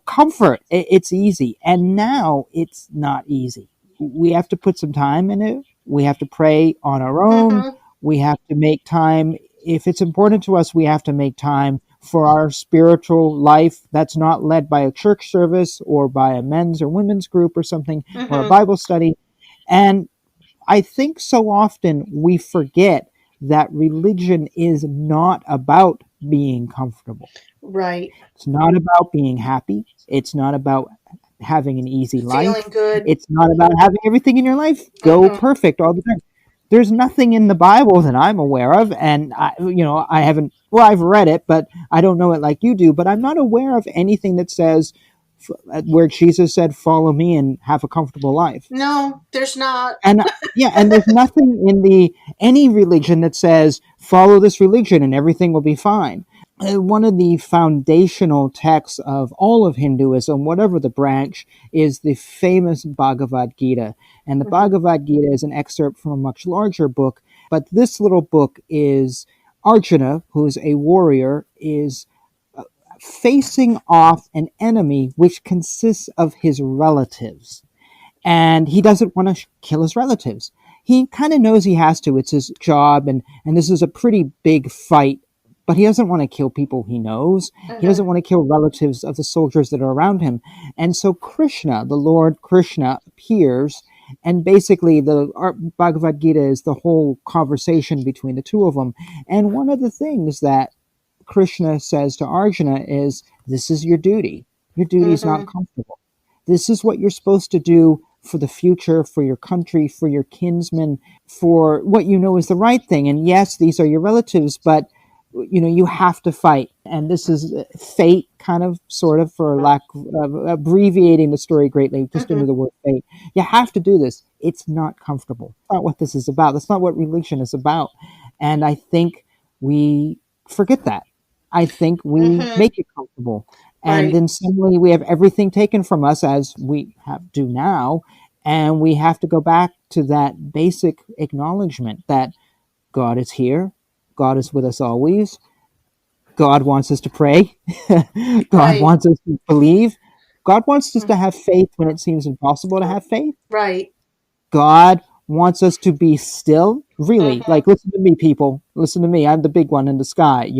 Comfort. It's easy. And now it's not easy. We have to put some time in it. We have to pray on our own. We have to make time if it's important to us, we have to make time for our spiritual life that's not led by a church service or by a men's or women's group or something, or a Mm-hmm. Bible study. And I think so often we forget that religion is not about being comfortable. Right. It's not about being happy. It's not about having an easy Feeling life. good. It's not about having everything in your life go Mm-hmm. perfect all the time. There's nothing in the Bible that I'm aware of, and I haven't. Well, I've read it, but I don't know it like you do. But I'm not aware of anything that says where Jesus said, "Follow me and have a comfortable life." No, there's not. And yeah, and there's nothing in the any religion that says follow this religion and everything will be fine. One of the foundational texts of all of Hinduism, whatever the branch, is the famous Bhagavad Gita. And the Mm-hmm. Bhagavad Gita is an excerpt from a much larger book, but this little book is Arjuna, who's a warrior, is facing off an enemy which consists of his relatives, and he doesn't want to kill his relatives. He kind of knows he has to. It's his job, and this is a pretty big fight, but he doesn't want to kill people he knows. He Mm-hmm. doesn't want to kill relatives of the soldiers that are around him. And so Krishna, the Lord Krishna, appears, and basically the Bhagavad Gita is the whole conversation between the two of them. And one of the things that Krishna says to Arjuna is, this is your duty. Your duty is Mm-hmm. not comfortable. This is what you're supposed to do for the future, for your country, for your kinsmen, for what you know is the right thing. And yes, these are your relatives, but you have to fight. And this is fate, kind of, sort of, for lack of abbreviating the story greatly, just Mm-hmm. into the word fate. You have to do this. It's not comfortable. That's not what this is about. That's not what religion is about. And I think we forget that. I think we Mm-hmm. make it comfortable. And Right. then suddenly we have everything taken from us, as we do now. And we have to go back to that basic acknowledgement that God is here. God is with us always. God wants us to pray. God Right. wants us to believe. God wants us Mm. to have faith when it seems impossible to have faith. Right. God wants us to be still. Really, Mm-hmm. like, listen to me, people. Listen to me. I'm the big one in the sky.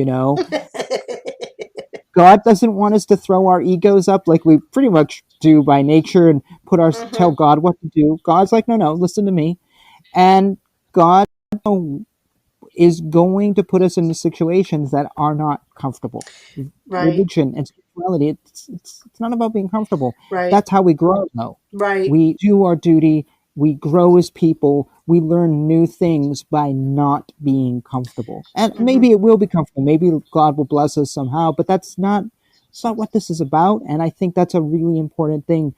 God doesn't want us to throw our egos up like we pretty much do by nature and tell Mm-hmm. God what to do. God's like, no, no, listen to me. And God is going to put us into situations that are not comfortable. Right. Religion and spirituality, it's not about being comfortable. Right. That's how we grow, though. Right. We do our duty, we grow as people, we learn new things by not being comfortable. And Mm-hmm. maybe it will be comfortable. Maybe God will bless us somehow, but that's not what this is about. And I think that's a really important thing.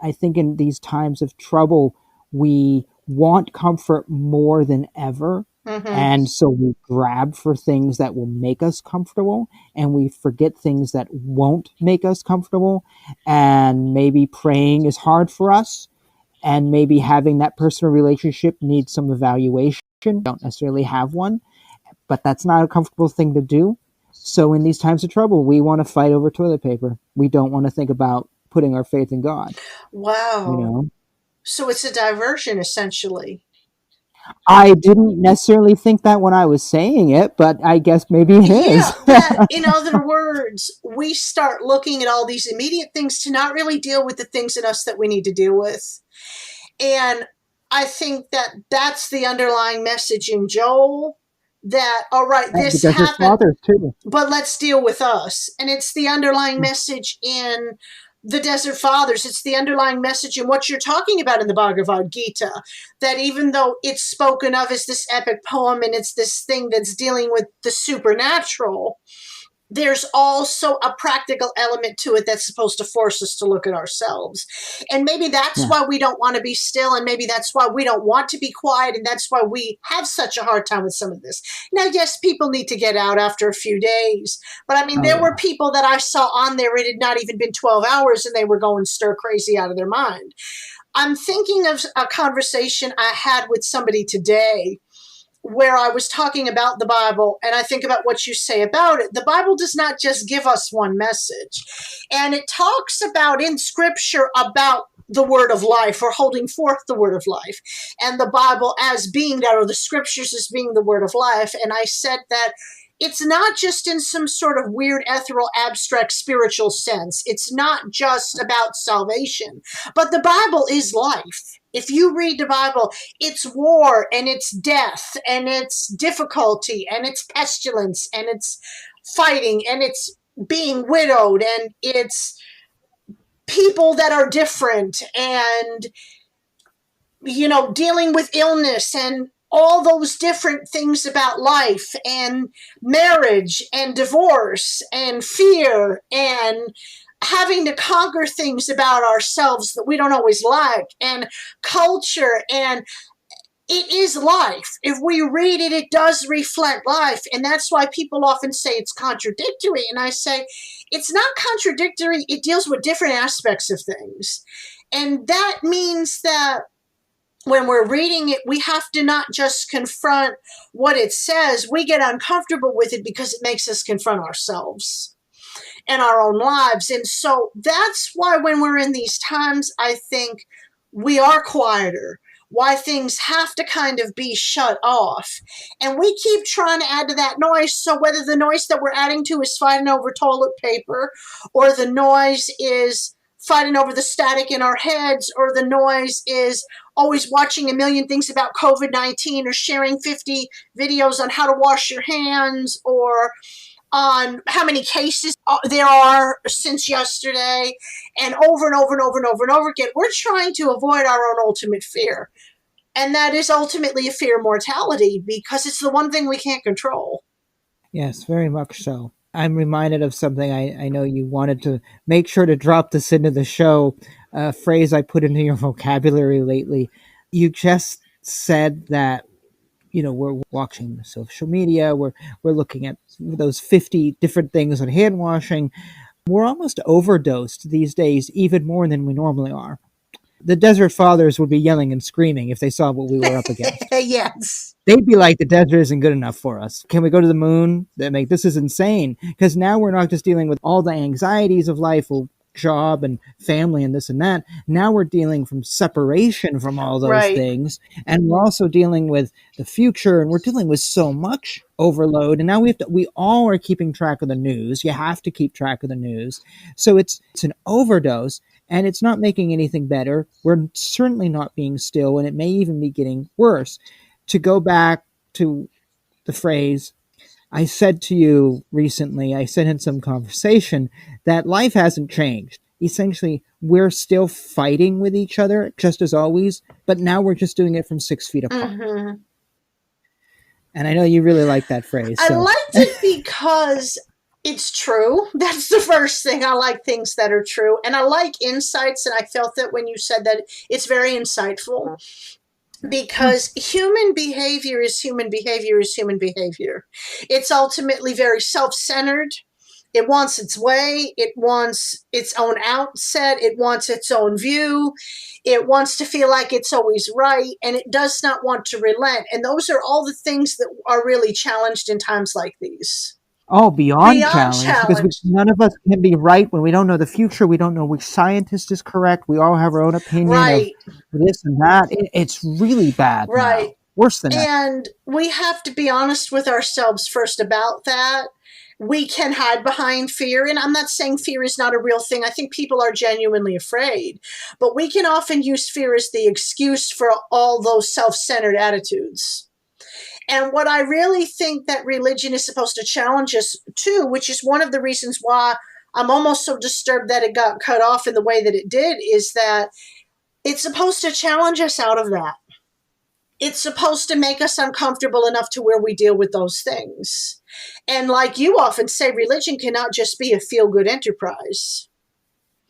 I think in these times of trouble, we want comfort more than ever. Mm-hmm. And so we grab for things that will make us comfortable, and we forget things that won't make us comfortable. And maybe praying is hard for us, and maybe having that personal relationship needs some evaluation. Don't necessarily have one, but that's not a comfortable thing to do. So in these times of trouble, we want to fight over toilet paper. We don't want to think about putting our faith in God. You Wow. know, So it's a diversion, essentially. I didn't necessarily think that when I was saying it, but I guess maybe it is. Yeah, that, in other words, we start looking at all these immediate things to not really deal with the things in us that we need to deal with. And I think that that's the underlying message in Joel, that, all right, And the this Desert happened, Fathers too. but let's deal with us. And it's the underlying message in the Desert Fathers. It's the underlying message in what you're talking about in the Bhagavad Gita, that even though it's spoken of as this epic poem and it's this thing that's dealing with the supernatural, there's also a practical element to it that's supposed to force us to look at ourselves. And maybe that's Yeah. why we don't want to be still, and maybe that's why we don't want to be quiet, and that's why we have such a hard time with some of this. Now, yes, people need to get out after a few days, but I mean, Oh there were yeah. people that I saw on there, it had not even been 12 hours, and they were going stir crazy out of their mind. I'm thinking of a conversation I had with somebody today where I was talking about the Bible, and I think about what you say about it. The Bible does not just give us one message. And it talks about in scripture about the word of life, or holding forth the word of life, and the Bible as being that, or the scriptures as being the word of life. And I said that it's not just in some sort of weird, ethereal, abstract, spiritual sense. It's not just about salvation, but the Bible is life. If you read the Bible, it's war and it's death and it's difficulty and it's pestilence and it's fighting and it's being widowed and it's people that are different and, dealing with illness and all those different things about life and marriage and divorce and fear and having to conquer things about ourselves that we don't always like, and culture. And it is life. If we read it, it does reflect life. And that's why people often say it's contradictory. And I say, it's not contradictory. It deals with different aspects of things. And that means that when we're reading it, we have to not just confront what it says. We get uncomfortable with it because it makes us confront ourselves and our own lives. And so that's why when we're in these times, I think we are quieter, why things have to kind of be shut off. And we keep trying to add to that noise. So whether the noise that we're adding to is fighting over toilet paper, or the noise is fighting over the static in our heads, or the noise is always watching a million things about COVID-19, or sharing 50 videos on how to wash your hands, or on how many cases there are since yesterday, and over and over and over and over and over again. We're trying to avoid our own ultimate fear. And that is ultimately a fear of mortality, because it's the one thing we can't control. Yes, very much so. I'm reminded of something I know you wanted to make sure to drop this into the show, a phrase I put into your vocabulary lately. You just said that, we're watching social media, we're looking at those 50 different things on hand washing. We're almost overdosed these days, even more than we normally are. The Desert Fathers would be yelling and screaming if they saw what we were up against. Yes. They'd be like, the desert isn't good enough for us. Can we go to the moon? This is insane. Because now we're not just dealing with all the anxieties of life, job and family and this and that. Now we're dealing from separation from all those things. And we're also dealing with the future, and we're dealing with so much overload. And now we all are keeping track of the news. You have to keep track of the news. So it's an overdose, and it's not making anything better. We're certainly not being still, and it may even be getting worse. To go back to the phrase, I said to you recently, I said in some conversation, that life hasn't changed. Essentially, we're still fighting with each other, just as always, but now we're just doing it from 6 feet apart. Mm-hmm. And I know you really like that phrase. I liked it because it's true. That's the first thing. I like things that are true. And I like insights, and I felt that when you said that, it's very insightful. Because human behavior is human behavior is human behavior. It's ultimately very self-centered. It wants its way. It wants its own outset. It wants its own view. It wants to feel like it's always right, and it does not want to relent. And those are all the things that are really challenged in times like these. Oh, beyond challenge. Because none of us can be right when we don't know the future. We don't know which scientist is correct. We all have our own opinion of this and that. It's really bad. Right. Now. Worse than that. And we have to be honest with ourselves first about that. We can hide behind fear. And I'm not saying fear is not a real thing. I think people are genuinely afraid. But we can often use fear as the excuse for all those self-centered attitudes. And what I really think that religion is supposed to challenge us to, which is one of the reasons why I'm almost so disturbed that it got cut off in the way that it did, is that it's supposed to challenge us out of that. It's supposed to make us uncomfortable enough to where we deal with those things. And like you often say, religion cannot just be a feel-good enterprise.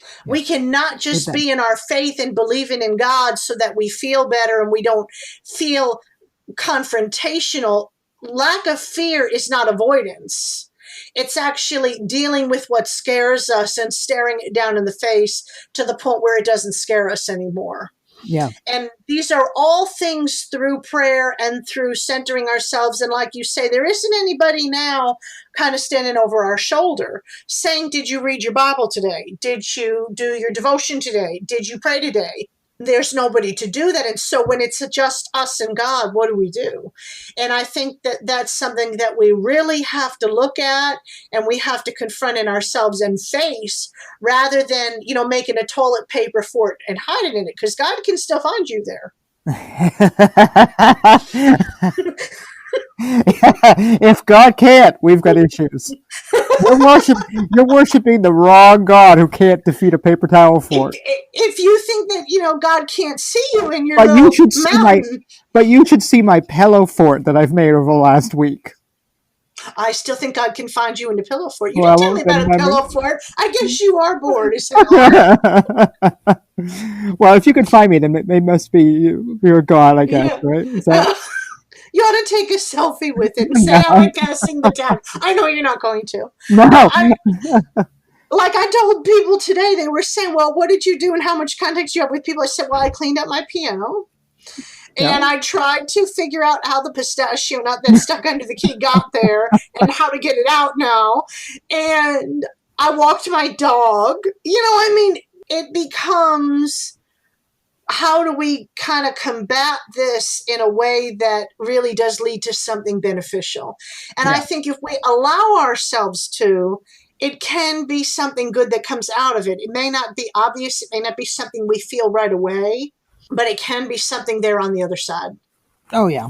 Yeah. We cannot just be in our faith and believing in God so that we feel better and we don't feel confrontational. Lack of fear is not avoidance. It's actually dealing with what scares us and staring it down in the face to the point where it doesn't scare us anymore. Yeah. And these are all things through prayer and through centering ourselves. And like you say, there isn't anybody now kind of standing over our shoulder saying, did you read your Bible today? Did you do your devotion today? Did you pray today? There's nobody to do that. And so when it's just us and God, what do we do? And I think that that's something that we really have to look at, and we have to confront in ourselves and face, rather than, making a toilet paper fort and hiding in it, because God can still find you there. If God can't, we've got issues. You're worshiping the wrong God who can't defeat a paper towel fort. If you think that God can't see you in your But little you should see mountain, but you should see my pillow fort that I've made over the last week. I still think God can find you in the pillow fort. You Well, didn't tell me about a pillow fort. I guess you are bored. Is that all? Well, if you could find me, then it must be you're God, I guess, right? Is that... You ought to take a selfie with it and say, "I like passing the time." I know you're not going to. No. Like I told people today, they were saying, "Well, what did you do and how much contact do you have with people?" I said, "Well, I cleaned up my piano. And I tried to figure out how the pistachio nut that's stuck under the key got there and how to get it out now. And I walked my dog. It becomes, how do we kind of combat this in a way that really does lead to something beneficial? And I think if we allow ourselves to, it can be something good that comes out of it. It may not be obvious. It may not be something we feel right away, but it can be something there on the other side. Oh, yeah.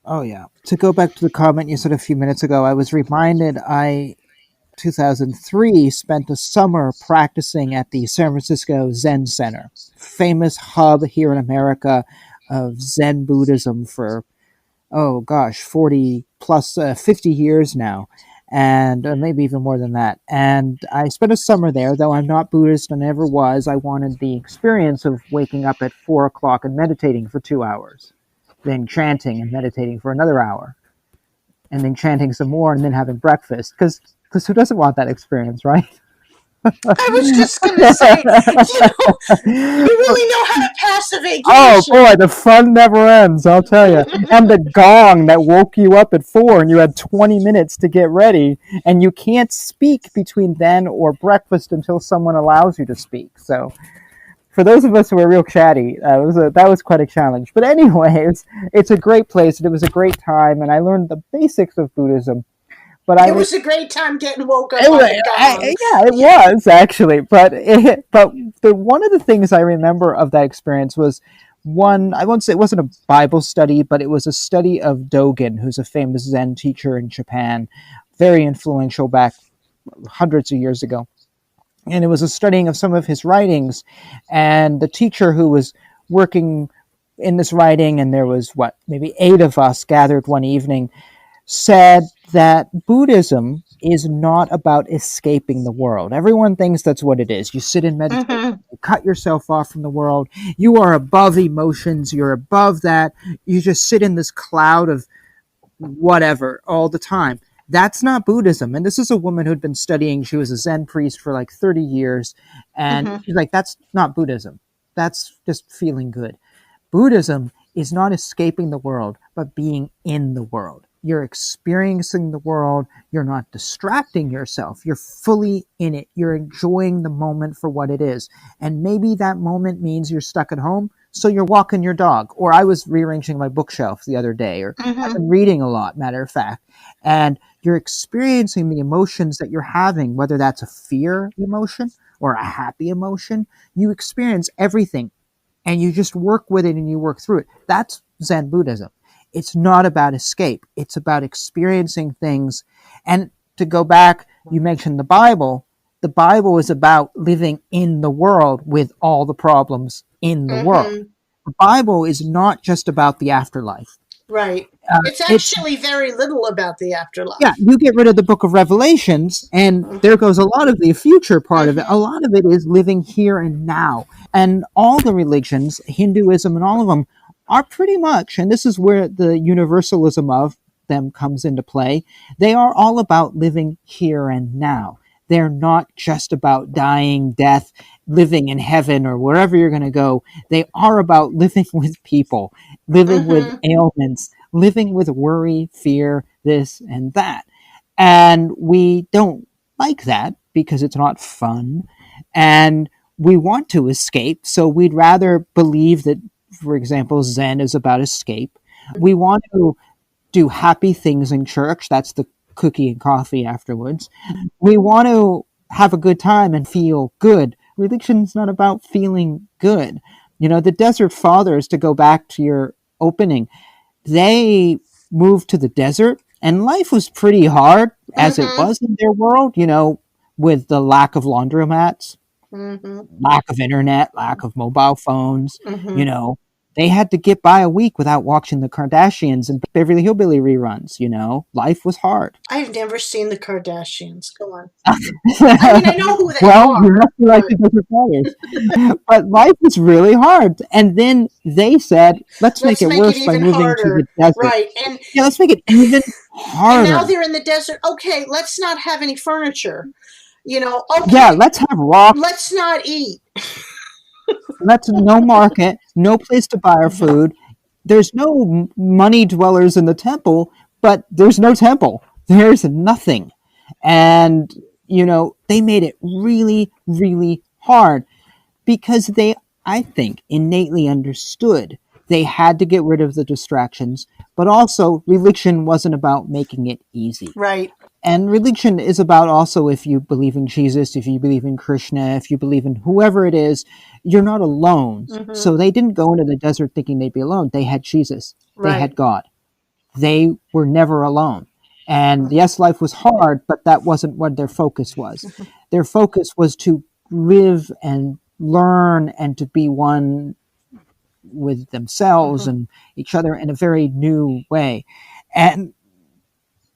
To go back to the comment you said a few minutes ago, I was reminded 2003, spent a summer practicing at the San Francisco Zen Center, famous hub here in America of Zen Buddhism for, 40 plus 50 years now, and maybe even more than that. And I spent a summer there, though I'm not Buddhist and never was. I wanted the experience of waking up at 4 o'clock and meditating for 2 hours, then chanting and meditating for another hour, and then chanting some more, and then having breakfast. Because who doesn't want that experience, right? I was just going to say, you really know how to pass a vacation. Oh, boy, the fun never ends, I'll tell you. And the gong that woke you up at 4 and you had 20 minutes to get ready, and you can't speak between then or breakfast until someone allows you to speak. So for those of us who are real chatty, that was quite a challenge. But anyways, it's a great place, and it was a great time, and I learned the basics of Buddhism. But it was a great time getting woke up. It was actually. But one of the things I remember of that experience was one. I won't say it wasn't a Bible study, but it was a study of Dogen, who's a famous Zen teacher in Japan, very influential back hundreds of years ago. And it was a studying of some of his writings, and the teacher who was working in this writing, and there was maybe 8 of us gathered one evening, said that Buddhism is not about escaping the world. Everyone thinks that's what it is. You sit in meditation, you cut yourself off from the world. You are above emotions. You're above that. You just sit in this cloud of whatever all the time. That's not Buddhism. And this is a woman who'd been studying. She was a Zen priest for like 30 years. And she's like, that's not Buddhism. That's just feeling good. Buddhism is not escaping the world, but being in the world. You're experiencing the world. You're not distracting yourself. You're fully in it. You're enjoying the moment for what it is. And maybe that moment means you're stuck at home, so you're walking your dog. Or I was rearranging my bookshelf the other day, or I've been reading a lot, matter of fact. And you're experiencing the emotions that you're having, whether that's a fear emotion or a happy emotion. You experience everything, and you just work with it and you work through it. That's Zen Buddhism. It's not about escape. It's about experiencing things. And to go back, you mentioned the Bible. The Bible is about living in the world with all the problems in the world. The Bible is not just about the afterlife. Right. It's actually very little about the afterlife. Yeah, you get rid of the book of Revelations, and there goes a lot of the future part of it. A lot of it is living here and now. And all the religions, Hinduism and all of them, are pretty much, and this is where the universalism of them comes into play, they are all about living here and now. they're not just about dying, death, living in heaven or wherever you're going to go. They are about living with people, living with ailments, living with worry, fear, this and that. And we don't like that because it's not fun. And we want to escape. So we'd rather believe that, for example, Zen is about escape. We want to do happy things in church. That's the cookie and coffee afterwards. We want to have a good time and feel good. Religion's not about feeling good. The Desert Fathers, to go back to your opening, they moved to the desert and life was pretty hard as it was in their world, with the lack of laundromats, lack of internet, lack of mobile phones, they had to get by a week without watching the Kardashians and Beverly Hillbilly reruns. Life was hard. I've never seen the Kardashians. Go on. I know who they are. You must be like the Desert Fathers. But life was really hard. And then they said, let's make it worse by moving to the desert. Right. And let's make it even harder. And now they're in the desert. Okay, let's not have any furniture. Okay. Yeah, let's have rock. Let's not eat. No market, no place to buy our food. There's no money dwellers in the temple, but there's no temple. There's nothing. And, they made it really, really hard because they, I think, innately understood they had to get rid of the distractions, but also religion wasn't about making it easy. Right. And religion is about also, if you believe in Jesus, if you believe in Krishna, if you believe in whoever it is, you're not alone. So they didn't go into the desert thinking they'd be alone. They had Jesus. They had God. They were never alone. And yes, life was hard, but that wasn't what their focus was. Their focus was to live and learn and to be one with themselves and each other in a very new way. And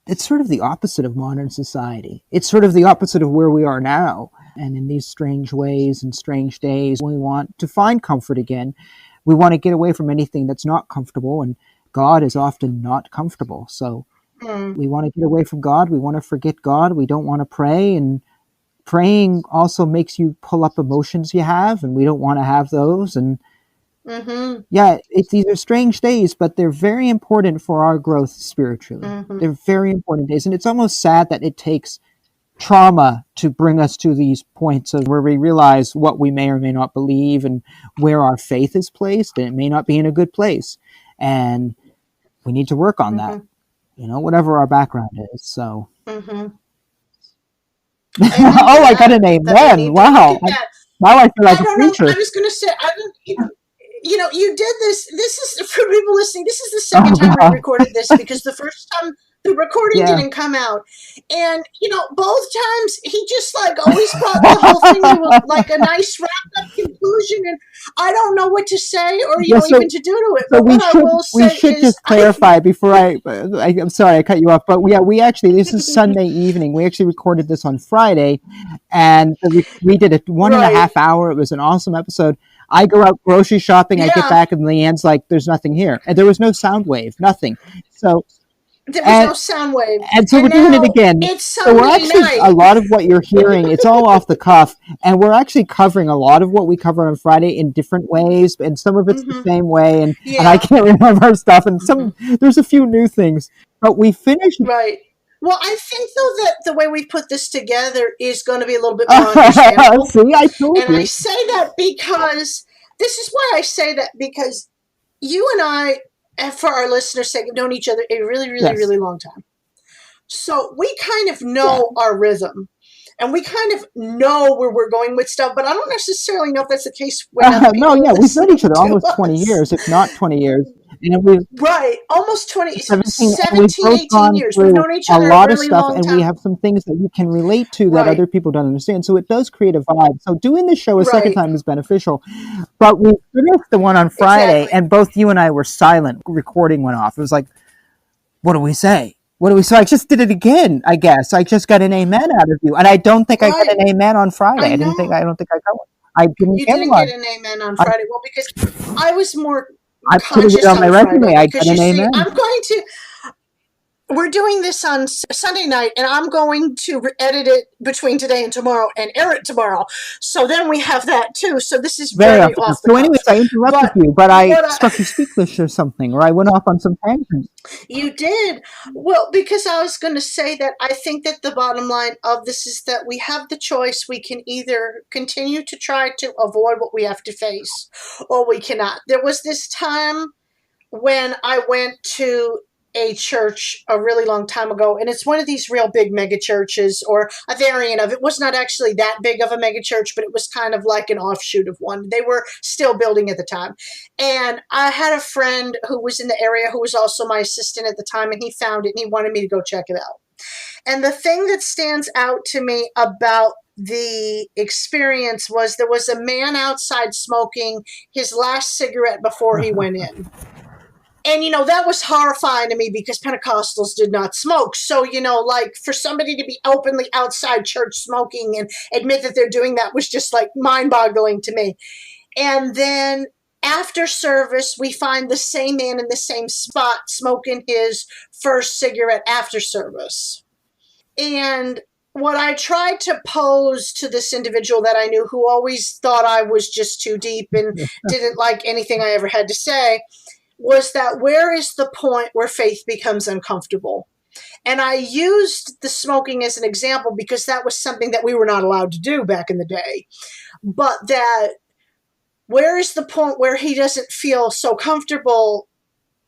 it's sort of the opposite of modern society. It's sort of the opposite of where we are now. And in these strange ways and strange days, we want to find comfort again. We want to get away from anything that's not comfortable, and God is often not comfortable. So we want to get away from God. We want to forget God. We don't want to pray, and praying also makes you pull up emotions you have, and we don't want to have those. And these are strange days, but they're very important for our growth spiritually. They're very important days. And it's almost sad that it takes trauma to bring us to these points of where we realize what we may or may not believe and where our faith is placed, and it may not be in a good place. And we need to work on that, whatever our background is. So, oh, I got an amen. Wow. Now I feel like a preacher. I was going to say, you did this. This is, for people listening, this is the second time we recorded this, because the first time the recording didn't come out. And, both times he just always brought the whole thing to a nice wrapped up conclusion. And I don't know what to say or, even to do to it. So we should just clarify before I'm sorry I cut you off, but we actually, this is Sunday evening. We actually recorded this on Friday, and we did a 1.5 hour. It was an awesome episode. I go out grocery shopping. I get back, and Leanne's like, "There's nothing here," and there was no sound wave, nothing. So there was no sound wave, and so we're doing it again. So we're actually a lot of what you're hearing. It's all off the cuff, and we're actually covering a lot of what we covered on Friday in different ways, and some of it's the same way, and I can't remember stuff, and there's a few new things, but we finished right. Well, I think, though, that the way we put this together is going to be a little bit more understandable. See, I told you. I say that because, this is why I say that, because you and I, for our listeners' sake, have known each other a really, really, really long time. So we kind of know our rhythm, and we kind of know where we're going with stuff, but I don't necessarily know if that's the case. We've known each other almost 20 years, if not 20 years. Right, almost 20, 17, 18 years. We've known each other a lot of stuff, long and time. we have some things that you can relate to that other people don't understand. So it does create a vibe. So doing the show a second time is beneficial. But we finished the one on Friday, and both you and I were silent. Recording went off. It was like, what do we say? So I just did it again, I guess. I just got an amen out of you. And I don't think I got an amen on Friday. I don't think I got one. I didn't you get didn't one. get an amen on Friday. Well, because I was more I put it on my resume. I got an amen. I'm going to. we're doing this on Sunday night, and I'm going to edit it between today and tomorrow and air it tomorrow. So then we have that too. So this is Very very often. off the So, cuff. anyways, I interrupted But you, but I what struck you speechless or something, or I went off on some tangent. you did, well, because I was going to say that I think that the bottom line of this is that we have the choice. We can either continue to try to avoid what we have to face, or we cannot. There was this time when I went to a church a really long time ago, and it's one of these real big mega churches, or a variant of it. Was not actually that big of a mega church, but it was kind of like an offshoot of one. They were still building at the time. And I had a friend who was in the area who was also my assistant at the time, and he found it and he wanted me to go check it out. And the thing that stands out to me about the experience was there was a man outside smoking his last cigarette before he went in. And, that was horrifying to me because Pentecostals did not smoke. So, like for somebody to be openly outside church smoking and admit that they're doing that was just like mind boggling to me. And then after service, we find the same man in the same spot smoking his first cigarette after service. And what I tried to pose to this individual that I knew who always thought I was just too deep and didn't like anything I ever had to say was that where is the point where faith becomes uncomfortable? And I used the smoking as an example because that was something that we were not allowed to do back in the day. But that where is the point where he doesn't feel so comfortable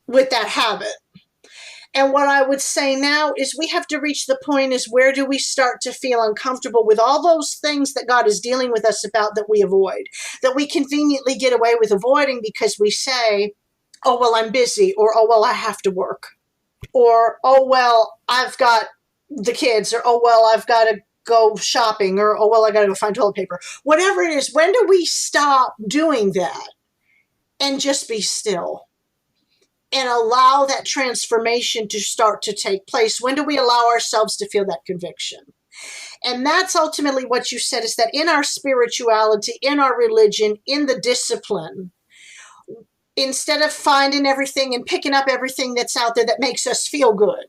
with that habit? And what I would say now is we have to reach the point is where do we start to feel uncomfortable with all those things that God is dealing with us about that we avoid, that we conveniently get away with avoiding because we say, oh, well, I'm busy, or, oh, well, I have to work, or, oh, well, I've got the kids, or, oh, well, I've got to go shopping, or, oh, well, I got to go find toilet paper. Whatever it is, when do we stop doing that and just be still and allow that transformation to start to take place? When do we allow ourselves to feel that conviction? And that's ultimately what you said, is that in our spirituality, in our religion, in the discipline, instead of finding everything and picking up everything that's out there that makes us feel good,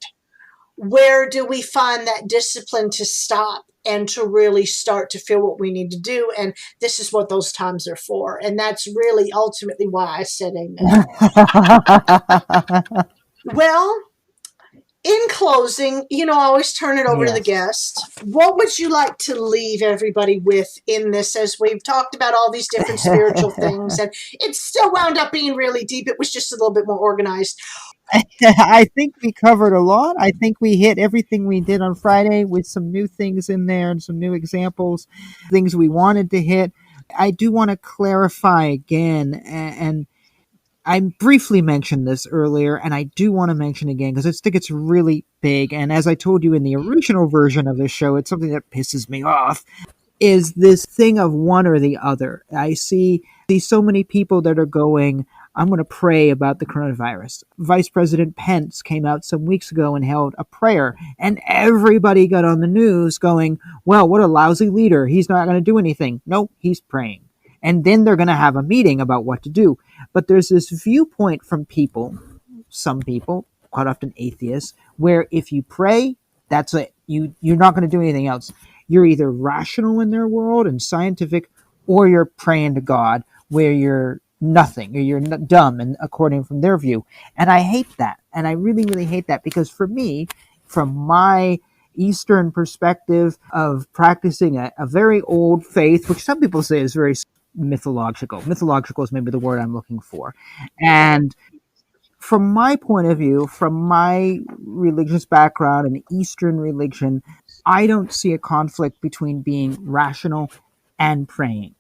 where do we find that discipline to stop and to really start to feel what we need to do? And this is what those times are for. And that's really ultimately why I said amen. Well, in closing, I always turn it over to the guest. What would you like to leave everybody with in this, as we've talked about all these different spiritual things, and it still wound up being really deep. It was just a little bit more organized. I think we covered a lot. I think we hit everything we did on Friday with some new things in there and some new examples, things we wanted to hit. I do want to clarify again, and I briefly mentioned this earlier, and I do want to mention again because I think it's really big. And as I told you in the original version of the show, it's something that pisses me off, is this thing of one or the other. I see so many people that are going, I'm going to pray about the coronavirus. Vice President Pence came out some weeks ago and held a prayer, and everybody got on the news going, well, what a lousy leader. He's not going to do anything. No, he's praying. And then they're going to have a meeting about what to do. But there's this viewpoint from people, some people, quite often atheists, where if you pray, that's it. You're not going to do anything else. You're either rational in their world and scientific, or you're praying to God, where you're nothing, or you're dumb, and according from their view. And I hate that. And I really, really hate that, because for me, from my Eastern perspective of practicing a very old faith, which some people say is very mythological. Mythological is maybe the word I'm looking for. And from my point of view, from my religious background and Eastern religion, I don't see a conflict between being rational and praying.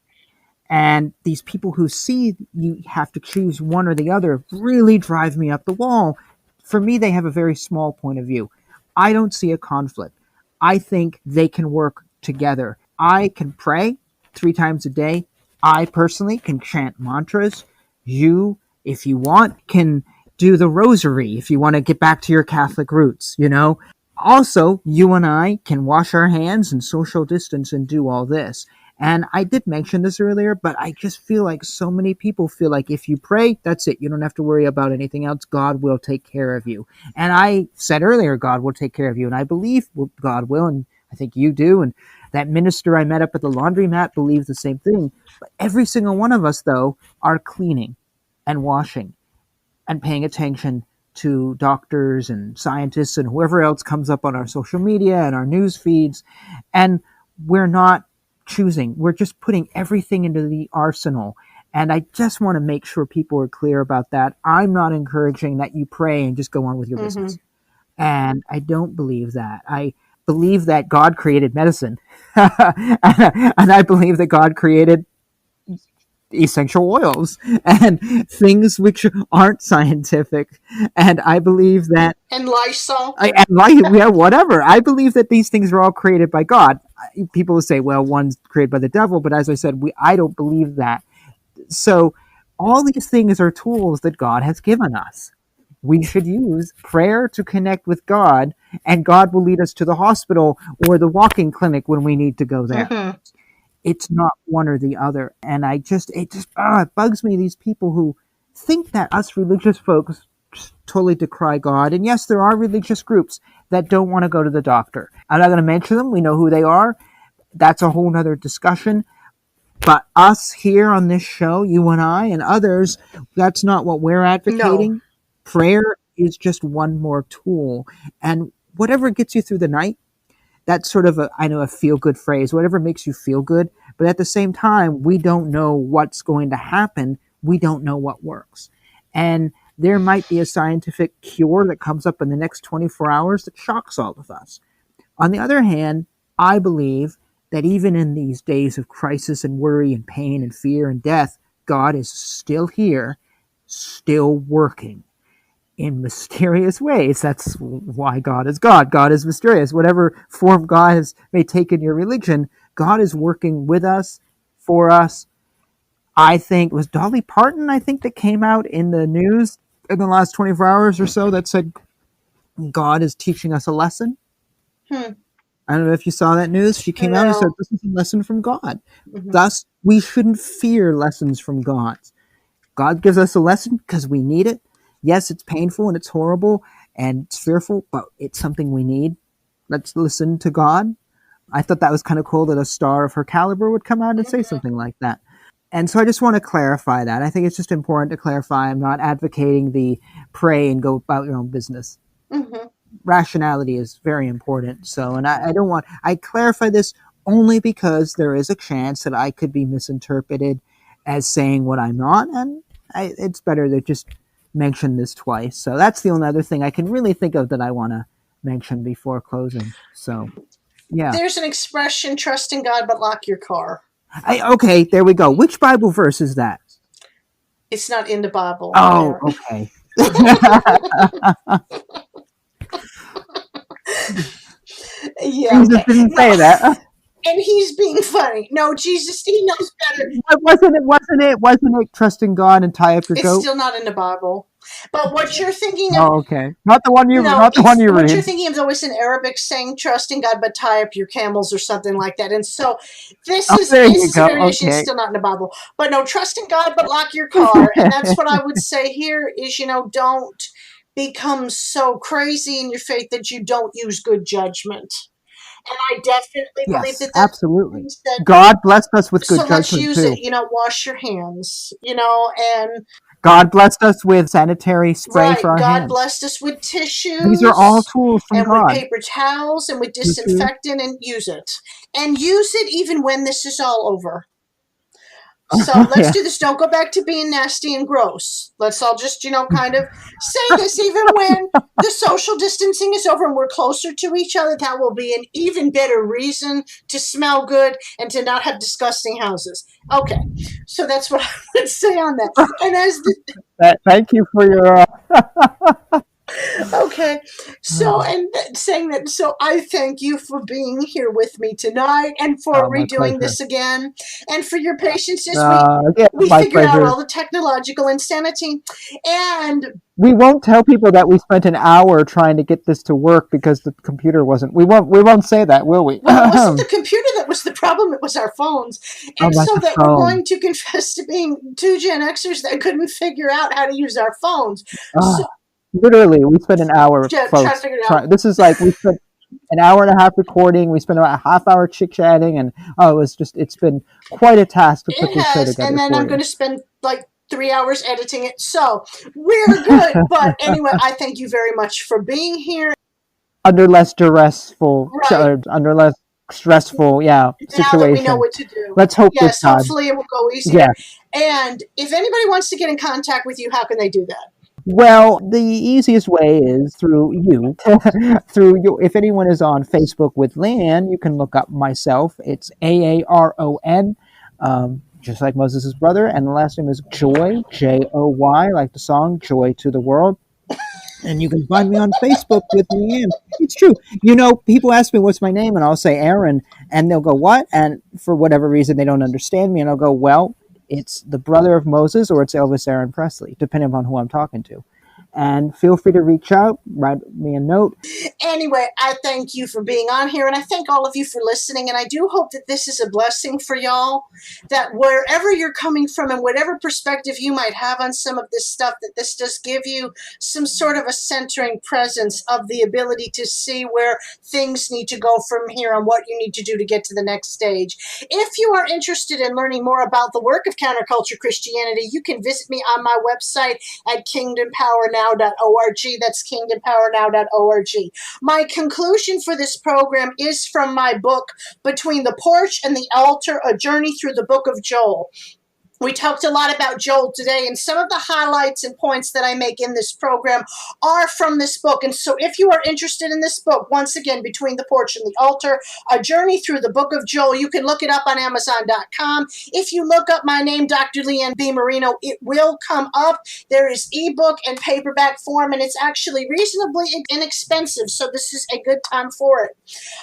And these people who see you have to choose one or the other really drive me up the wall. For me, they have a very small point of view. I don't see a conflict. I think they can work together. I can pray 3 times a day. I personally can chant mantras. You, if you want, can do the rosary if you want to get back to your Catholic roots, Also, you and I can wash our hands and social distance and do all this. And I did mention this earlier, but I just feel like so many people feel like if you pray, that's it. You don't have to worry about anything else. God will take care of you. And I said earlier, God will take care of you. And I believe God will. And I think you do. And that minister I met up at the laundromat believes the same thing. But every single one of us, though, are cleaning and washing and paying attention to doctors and scientists and whoever else comes up on our social media and our news feeds. And we're not choosing. We're just putting everything into the arsenal. And I just want to make sure people are clear about that. I'm not encouraging that you pray and just go on with your business. And I don't believe that. I believe that God created medicine. And I believe that God created essential oils and things which aren't scientific. And I believe that And Lysol. whatever. I believe that these things are all created by God. People will say, well, one's created by the devil, but as I said, I don't believe that. So all these things are tools that God has given us. We should use prayer to connect with God, and God will lead us to the hospital or the walking clinic when we need to go there. It's not one or the other. And it bugs me, these people who think that us religious folks totally decry God. And yes, there are religious groups that don't want to go to the doctor. I'm not going to mention them. We know who they are. That's a whole nother discussion. But us here on this show, you and I and others, that's not what we're advocating. No. Prayer is just one more tool. And whatever gets you through the night, that's sort of a feel-good phrase, whatever makes you feel good. But at the same time, we don't know what's going to happen. We don't know what works. And there might be a scientific cure that comes up in the next 24 hours that shocks all of us. On the other hand, I believe that even in these days of crisis and worry and pain and fear and death, God is still here, still working in mysterious ways. That's why God is God. God is mysterious. Whatever form God may take in your religion, God is working with us, for us. I think it was Dolly Parton, that came out in the news in the last 24 hours or so that said God is teaching us a lesson. I don't know if you saw that news. She came out and said, this is a lesson from God. Thus, we shouldn't fear lessons from God. God gives us a lesson because we need it. Yes, it's painful and it's horrible and it's fearful, but it's something we need. Let's listen to God. I thought that was kind of cool that a star of her caliber would come out and say something like that. And so I just want to clarify that. I think it's just important to clarify. I'm not advocating the pray and go about your own business. Rationality is very important. So, and I clarify this only because there is a chance that I could be misinterpreted as saying what I'm not. And it's better to just mention this twice. So that's the only other thing I can really think of that I want to mention before closing. So, yeah. There's an expression, trust in God, but lock your car. Okay, there we go. Which Bible verse is that? It's not in the Bible. Oh, okay. Yeah. Jesus didn't say that. And he's being funny. No, Jesus, he knows better. Wasn't it trust in God and tie up your goat? It's still not in the Bible. But what you're thinking of... Oh, okay. Not the one you read. What you're thinking of is always in Arabic saying trust in God, but tie up your camels or something like that. And so this is a variation. It's still not in the Bible. But no, trust in God, but lock your car. And that's what I would say here is, don't become so crazy in your faith that you don't use good judgment. And I definitely believe that absolutely. God blessed us with good judgment, so let's use it, wash your hands, and... God blessed us with sanitary spray for our hands. God blessed us with tissues. These are all tools from God. And with paper towels and with disinfectant, and use it. And use it even when this is all over. So let's do this. Don't go back to being nasty and gross. Let's all just, kind of say this. Even when the social distancing is over and we're closer to each other, that will be an even better reason to smell good and to not have disgusting houses. Okay. So that's what I would say on that. And as thank you for your... Okay. So, and saying that, so I thank you for being here with me tonight and for redoing this again and for your patience as we figure out all the technological insanity. And we won't tell people that we spent an hour trying to get this to work because the computer wasn't. We won't say that, will we? Well, it wasn't the computer that that was the problem. It was our phones. And my so that we're phone. going to confess to being two Gen Xers that couldn't figure out how to use our phones. So Literally, we spent an hour, trying to folks. figure it out. This is like we spent an hour and a half recording. We spent about a half hour chit chatting, and it's been quite a task to put It this show has, together and then for I'm you. going to spend like 3 hours editing it. So we're good. But anyway, I thank you very much for being here. Under less stressful, Right. under less stressful, Now that we know situation. what to do. Let's hope this Yes, time. hopefully it will go easier. Yeah. And if anybody wants to get in contact with you, how can they do that? Well, the easiest way is through you. Through you. If anyone is on Facebook with Leanne, you can look up myself. It's Aaron, just like Moses' brother, and the last name is Joy, Joy, like the song Joy to the World. And you can find me on Facebook with Leanne. It's true. People ask me what's my name, and I'll say Aaron, and they'll go, what? And for whatever reason, they don't understand me, and I'll go, well, it's the brother of Moses or it's Elvis Aaron Presley, depending on who I'm talking to. And feel free to reach out, write me a note. Anyway, I thank you for being on here, and I thank all of you for listening, and I do hope that this is a blessing for y'all, that wherever you're coming from and whatever perspective you might have on some of this stuff, that this does give you some sort of a centering presence of the ability to see where things need to go from here and what you need to do to get to the next stage. If you are interested in learning more about the work of Counterculture Christianity, you can visit me on my website at kingdompowernow.org. That's kingdompowernow.org. My conclusion for this program is from my book, Between the Porch and the Altar, A Journey Through the Book of Joel. We talked a lot about Joel today, and some of the highlights and points that I make in this program are from this book. And so if you are interested in this book, once again, Between the Porch and the Altar, A Journey Through the Book of Joel, you can look it up on Amazon.com. If you look up my name, Dr. Leanne B. Marino, it will come up. There is ebook and paperback form, and it's actually reasonably inexpensive, so this is a good time for it.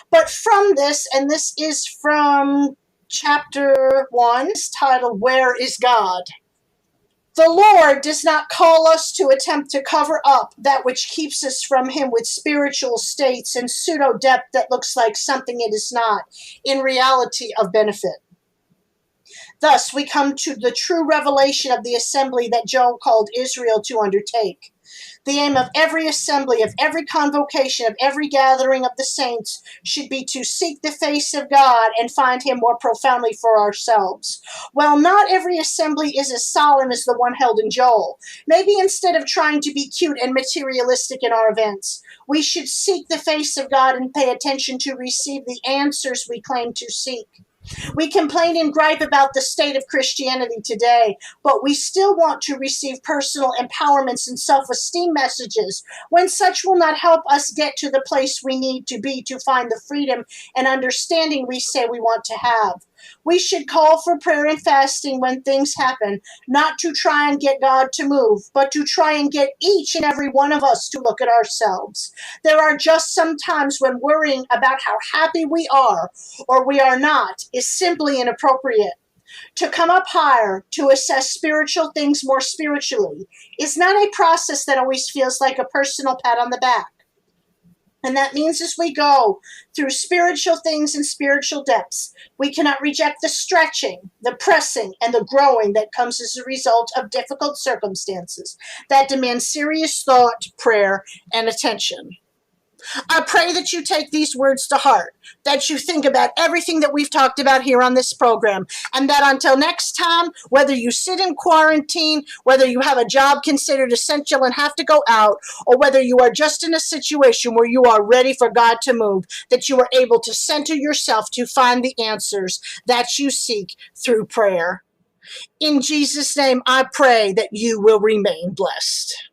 But from this, and this is from Chapter 1, titled, Where is God? The Lord does not call us to attempt to cover up that which keeps us from Him with spiritual states and pseudo-depth that looks like something it is not, in reality of benefit. Thus, we come to the true revelation of the assembly that Joel called Israel to undertake. The aim of every assembly, of every convocation, of every gathering of the saints should be to seek the face of God and find Him more profoundly for ourselves. While not every assembly is as solemn as the one held in Joel, maybe instead of trying to be cute and materialistic in our events, we should seek the face of God and pay attention to receive the answers we claim to seek. We complain and gripe about the state of Christianity today, but we still want to receive personal empowerments and self-esteem messages when such will not help us get to the place we need to be to find the freedom and understanding we say we want to have. We should call for prayer and fasting when things happen, not to try and get God to move, but to try and get each and every one of us to look at ourselves. There are just some times when worrying about how happy we are or we are not is simply inappropriate. To come up higher, to assess spiritual things more spiritually, is not a process that always feels like a personal pat on the back. And that means as we go through spiritual things and spiritual depths, we cannot reject the stretching, the pressing, and the growing that comes as a result of difficult circumstances that demand serious thought, prayer, and attention. I pray that you take these words to heart, that you think about everything that we've talked about here on this program, and that until next time, whether you sit in quarantine, whether you have a job considered essential and have to go out, or whether you are just in a situation where you are ready for God to move, that you are able to center yourself to find the answers that you seek through prayer. In Jesus' name, I pray that you will remain blessed.